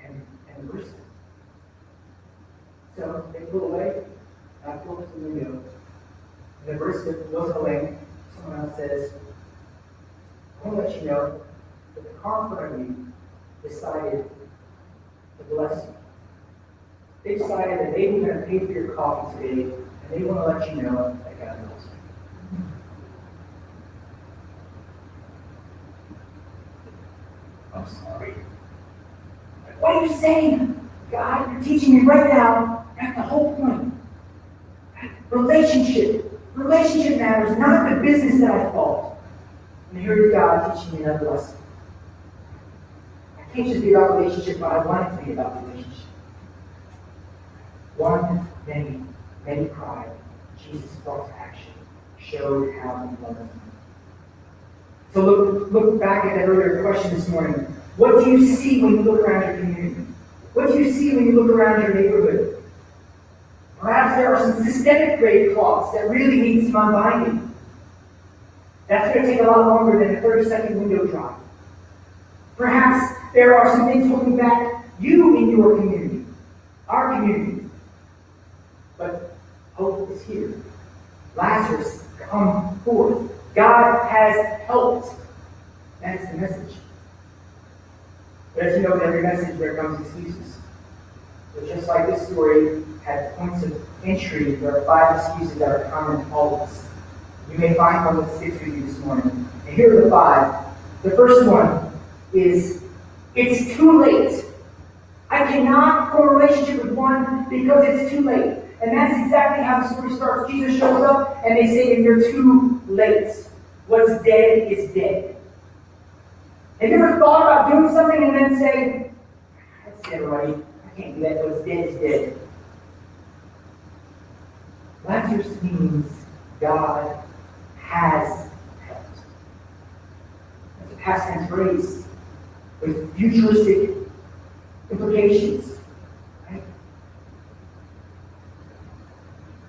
and the person. So they pull away, I pull to the window, and the barista goes away. Someone else says, I want to let you know that the car in front of you decided to bless you. They decided that they were going to pay for your coffee today, and they want to let you know that God loves you. I'm sorry. What are you saying? God, you're teaching me right now. That's the whole point. Relationship. Relationship matters, not the business that I thought. And here's God teaching me another lesson. I can't just be about relationship, but I want it to be about relationship. One, many cried. Jesus brought to action, showed how he loved them. So look back at that earlier question this morning. What do you see when you look around your community? What do you see when you look around your neighborhood? Perhaps there are some systemic grade flaws that really need some unbinding. That's going to take a lot longer than a 30-second window drive. Perhaps there are some things holding back you in your community, our community. But hope is here. Lazarus, come forth. God has helped. That's the message. But as you know, in every message there comes excuses. But just like this story had points of entry, there are 5 excuses that are common to all of us. You may find one that sticks with you this morning. And here are the 5. The first one is, it's too late. I cannot form a relationship with one because it's too late. And that's exactly how the story starts. Jesus shows up and they say, and you're too late. What's dead is dead. Have you ever thought about doing something and then say, that's dead already. I can't do that. What's dead is dead. Lazarus means God has helped. That's a past tense phrase with futuristic implications. Right?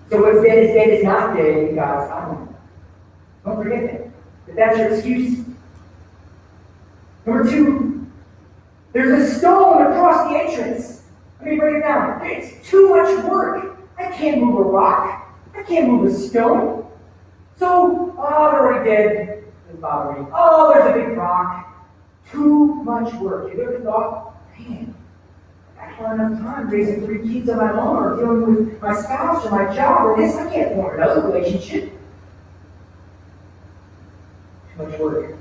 So what's dead is not dead in God's time. Don't forget that. If that's your excuse. Number 2, there's a stone across the entrance. Let me break it down. It's too much work. I can't move a rock. I can't move a stone. So, they're already dead. Doesn't bother me. Oh, there's a big rock. Too much work. Have you ever thought, man, I don't have enough time raising 3 kids on my own or dealing with my spouse or my job or this. I can't form another relationship. Too much work.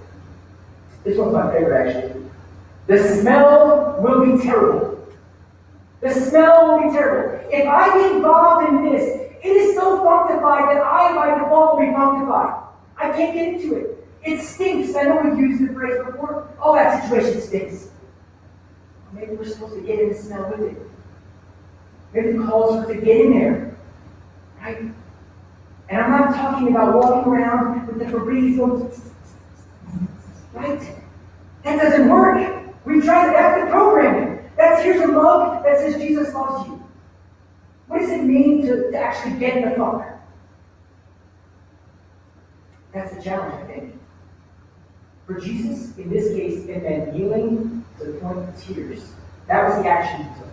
This one's my favorite, actually. The smell will be terrible. The smell will be terrible. If I get involved in this, it is so functified that I, by default, will be functified. I can't get into it. It stinks. I know we've used the phrase before. Oh, that situation stinks. Maybe we're supposed to get in the smell with it. Maybe the calls for us to get in there. Right? And I'm not talking about walking around with the Febreze going, right? That doesn't work. We've tried it. That's the programming. Here's a mug that says Jesus loves you. What does it mean to actually get in the funk? That's the challenge, I think. For Jesus, in this case, it meant kneeling to the point of tears. That was the action he took.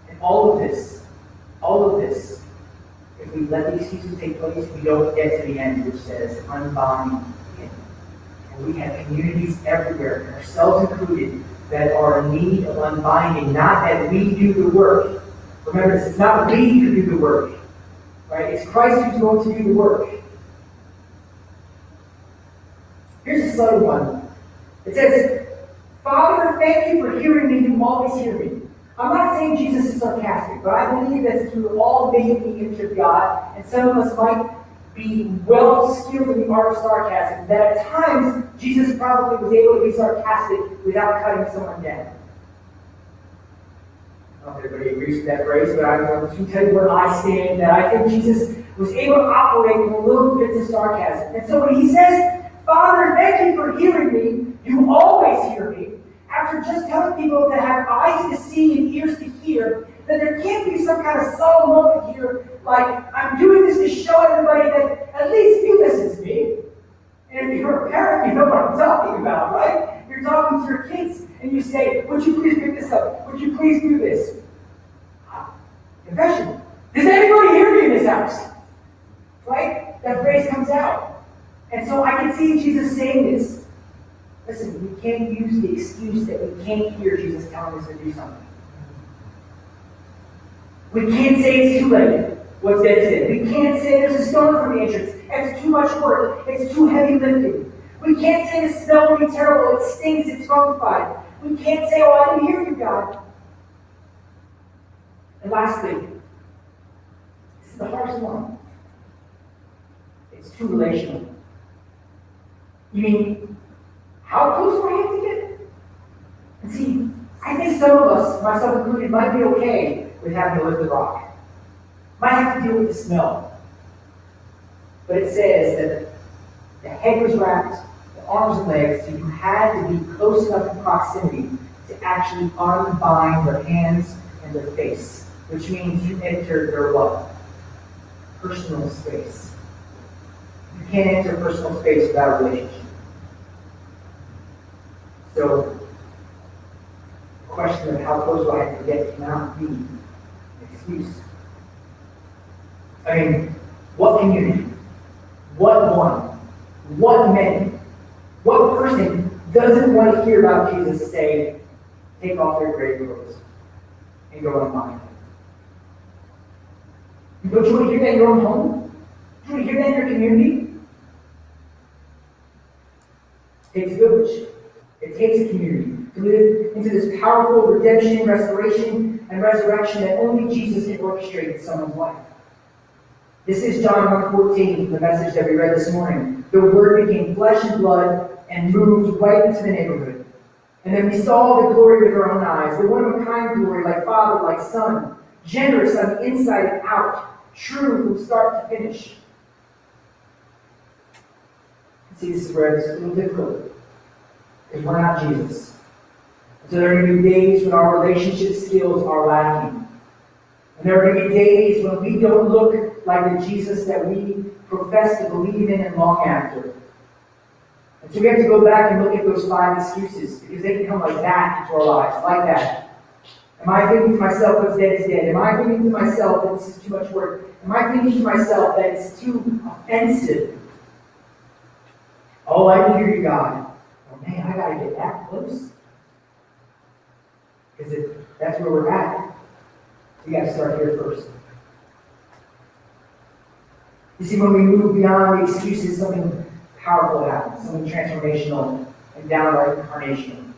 And all of this, if we let the excuses take place, we don't get to the end, which says, unbind him. And we have communities everywhere, ourselves included, that are in need of unbinding, not that we do the work. Remember this, it's not we who do the work. Right? It's Christ who's going to do the work. Here's a subtle one. It says, Father, thank you for hearing me. You always hear me. I'm not saying Jesus is sarcastic, but I believe that through all made in the image of God, and some of us might be well skilled in the art of sarcasm, that at times Jesus probably was able to be sarcastic without cutting someone down. I don't know if everybody agrees with that phrase, but I'm going to tell you where I stand, that I think Jesus was able to operate with a little bit of sarcasm. And so when he says, Father, thank you for hearing me, you always hear me, after just telling people to have eyes to see and ears to hear, that there can't be some kind of subtle moment here, like, I'm doing this to show everybody that at least you listen to me. And if you're a parent, you know what I'm talking about, right? You're talking to your kids, and you say, would you please pick this up? Would you please do this? Confession. Does anybody hear me in this house? Right? That phrase comes out. And so I can see Jesus saying this. Listen, we can't use the excuse that we can't hear Jesus telling us to do something. We can't say it's too late. What's that said? We can't say there's a stone for the entrance. It's too much work. It's too heavy lifting. We can't say the smell will be terrible. It stinks. It's funkified. We can't say, oh, I didn't hear you, God. And lastly, this is the hardest one. It's too relational. You mean, how close do I have to get? And see, I think some of us, myself included, might be okay with having to lift the rock. Might have to deal with the smell. But it says that the head was wrapped, the arms and legs, so you had to be close enough in proximity to actually unbind their hands and their face, which means you entered their what? Personal space. You can't enter personal space without a relationship. So, the question of how close do I have to get cannot be an excuse. I mean, what community? What one? What many? What person doesn't want to hear about Jesus say, take off your grave clothes and go on mine? Don't you want to hear that in your own home? Do you want to hear that in your community? It takes a village. It takes a community to live into this powerful redemption, restoration, and resurrection that only Jesus can orchestrate in someone's life. This is John 1:14 from the message that we read this morning. The Word became flesh and blood and moved right into the neighborhood. And then we saw the glory with our own eyes, the one-of-a-kind glory, like Father, like Son, generous on the inside and out, true from start to finish. See, this is where it's a little difficult, because we're not Jesus. So there are going to be days when our relationship skills are lacking. And there are going to be days when we don't look like the Jesus that we profess to believe in and long after. And so we have to go back and look at those 5 excuses, because they can come like that into our lives, like that. Am I thinking to myself what's dead is dead? Am I thinking to myself that this is too much work? Am I thinking to myself that it's too offensive? Oh, I need you, God. Oh man, I gotta get that close. Because if that's where we're at, we gotta start here first. You see, when we move beyond the excuses, something powerful happens, something transformational and downright incarnational.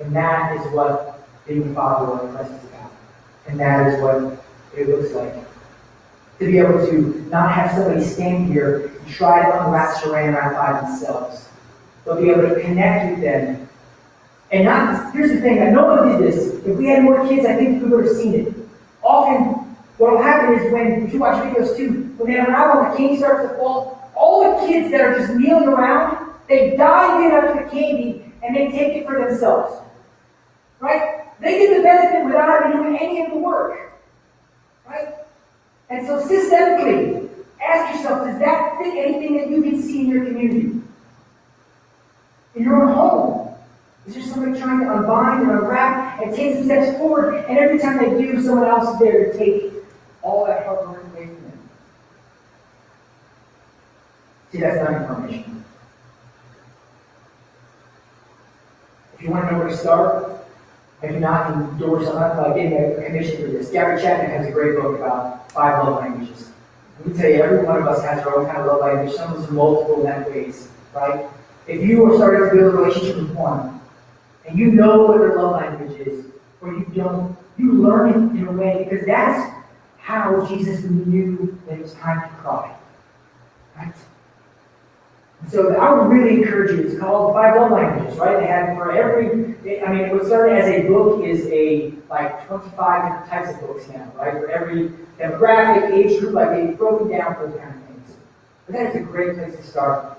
And that is what being a follower of Christ is about. And that is what it looks like. To be able to not have somebody stand here and try to unwrap saran wrap by themselves, but be able to connect with them. And not, here's the thing, no one did this. If we had more kids, I think we would have seen it. Often, what will happen is when you watch videos too, when they unravel and the candy starts to fall, all the kids that are just kneeling around, they dive in after the candy and they take it for themselves. Right? They get the benefit without having to do any of the work. Right? And so systemically, ask yourself, does that fit anything that you can see in your community? In your own home? Is there somebody trying to unbind and unwrap and take some steps forward, and every time they do, someone else is there to take all that hard work away from them? See, that's not incarnation. If you want to know where to start, I do not endorse, I'm not getting a commission for this. Gary Chapman has a great book about 5 love languages. Let me tell you, every one of us has our own kind of love language. Some of us are multiple in that ways, right? If you are starting to build a relationship with one, and you know what their love language is, or you don't, you learn it in a way, because that's how Jesus knew that it was time to cry. Right? So I would really encourage you. It's called 5 Love Languages, right? They have for every. I mean, what started as a book is like 25 different types of books now, right? For every demographic, age group, like they've broken down those kind of things. But that is a great place to start.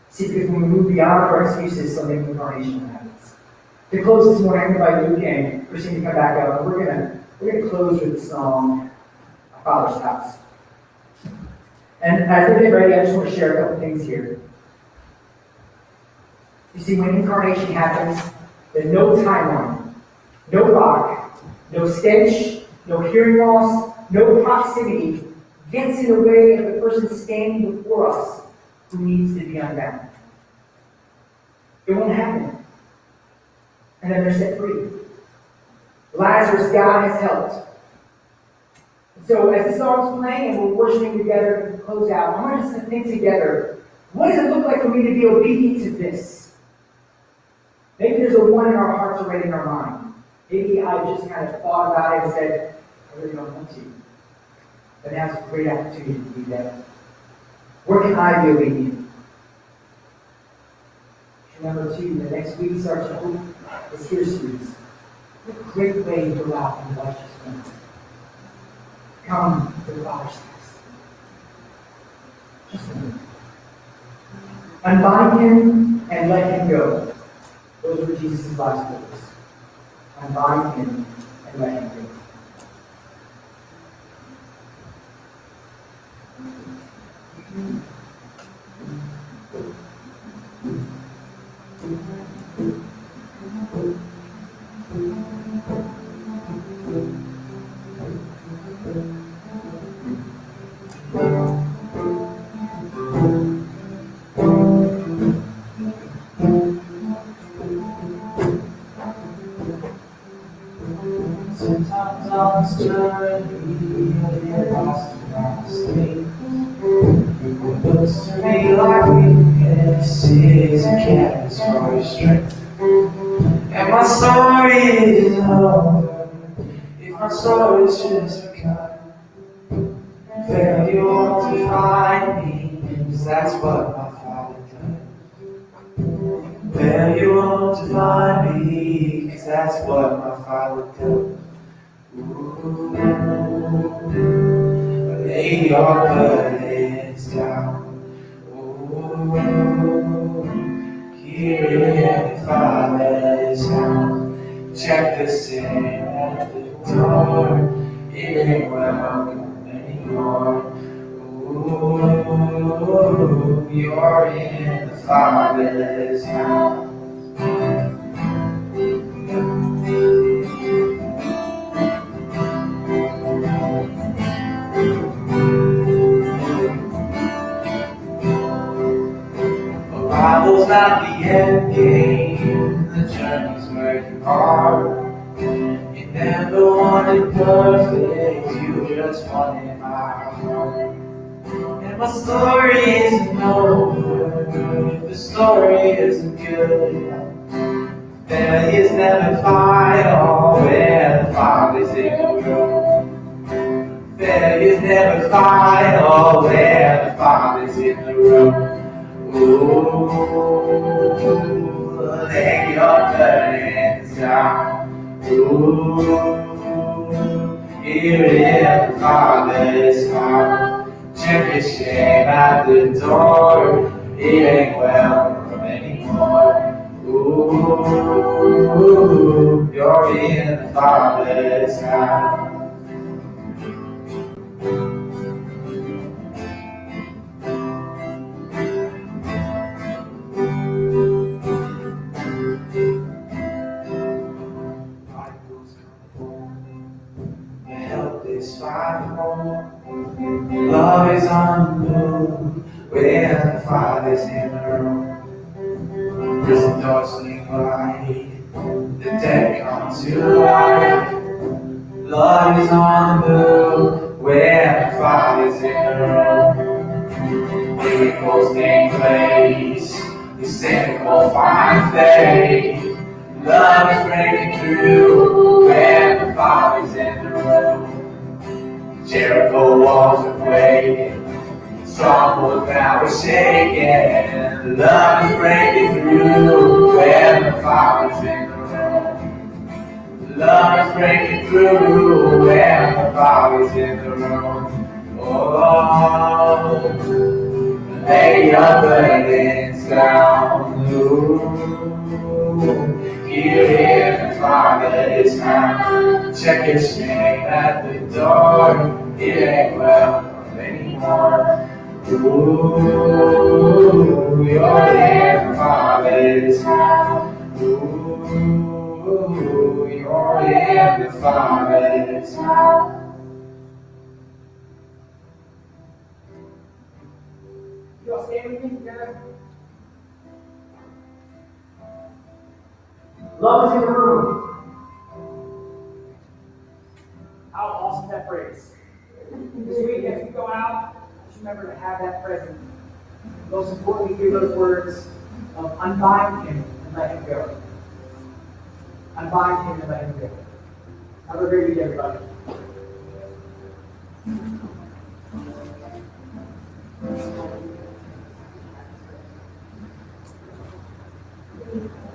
See, because when we move beyond our excuses, something incarnation happens. To close this morning, I'm going to invite Luke and Christine to come back up, and we're gonna close with the song "Our Father's House." And as they get ready, I just want to share a couple things here. You see, when incarnation happens, there's no timeline, no rock, no stench, no hearing loss, no proximity gets in the way of the person standing before us who needs to be unbound. It won't happen. And then they're set free. Lazarus, God has helped. So as the song's playing and we're worshiping together to close out, I want us to think together, what does it look like for me to be obedient to this? Maybe there's a one in our hearts already in our mind. Maybe I just kind of thought about it and said, I really don't want to. But now's a great opportunity to do that. Where can I be obedient? Number 2, the next week starts to Hope is Here series. What a great way to go out and watch this one. Come to the Father's house. Just a minute. Unbind him and let him go. Those were Jesus' last words. Unbind him and let him go. Sometimes on this journey, I get lost in my mistake. It looks to me like weakness is a canvas for your strength. And my story isn't over if my story's just begun. Failure won't define me, 'cause that's what my Father done. Failure won't define me, 'cause that's what my Father done. Lay your burdens down. Here in the Father's house. Check the sin at the door. It ain't welcome anymore. You're in the Father's house. Bible's not the end game, the journey's working hard. You never wanted perfect, you just wanted my heart. And my story isn't over, if the story isn't good enough. Failures never final when the Father's in the room. Failures never final when the Father's in the room. Ooh, lay your burdens down. Ooh, here in the Father's house. Check your shame at the door. It ain't welcome anymore. Ooh, you're in the Father's house. Love is on the move when the Father's in the room. prison doors swing wide, the dead come to life. Love is on the move, where the Father's in the room. Miracles take place, the cynical find faith. Love is breaking through, where the Father's in the room. Jericho walls are quaking, stronghold powers shaking. Love is breaking through, where the Father's in the room. Love is breaking through, where the Father's in the room. Oh, lay your burdens down. Here the Father is found. Check your shame at the door. It ain't welcome anymore. Ooh, you're in the Father's house. Ooh, you're in the Father's house. You all stand with me together? Love is in the room. How awesome is that phrase? This week, as you go out, just remember to have that present. Most importantly, hear those words of unbind him and let him go. Unbind him and let him go. Have a great week, everybody. Thank you.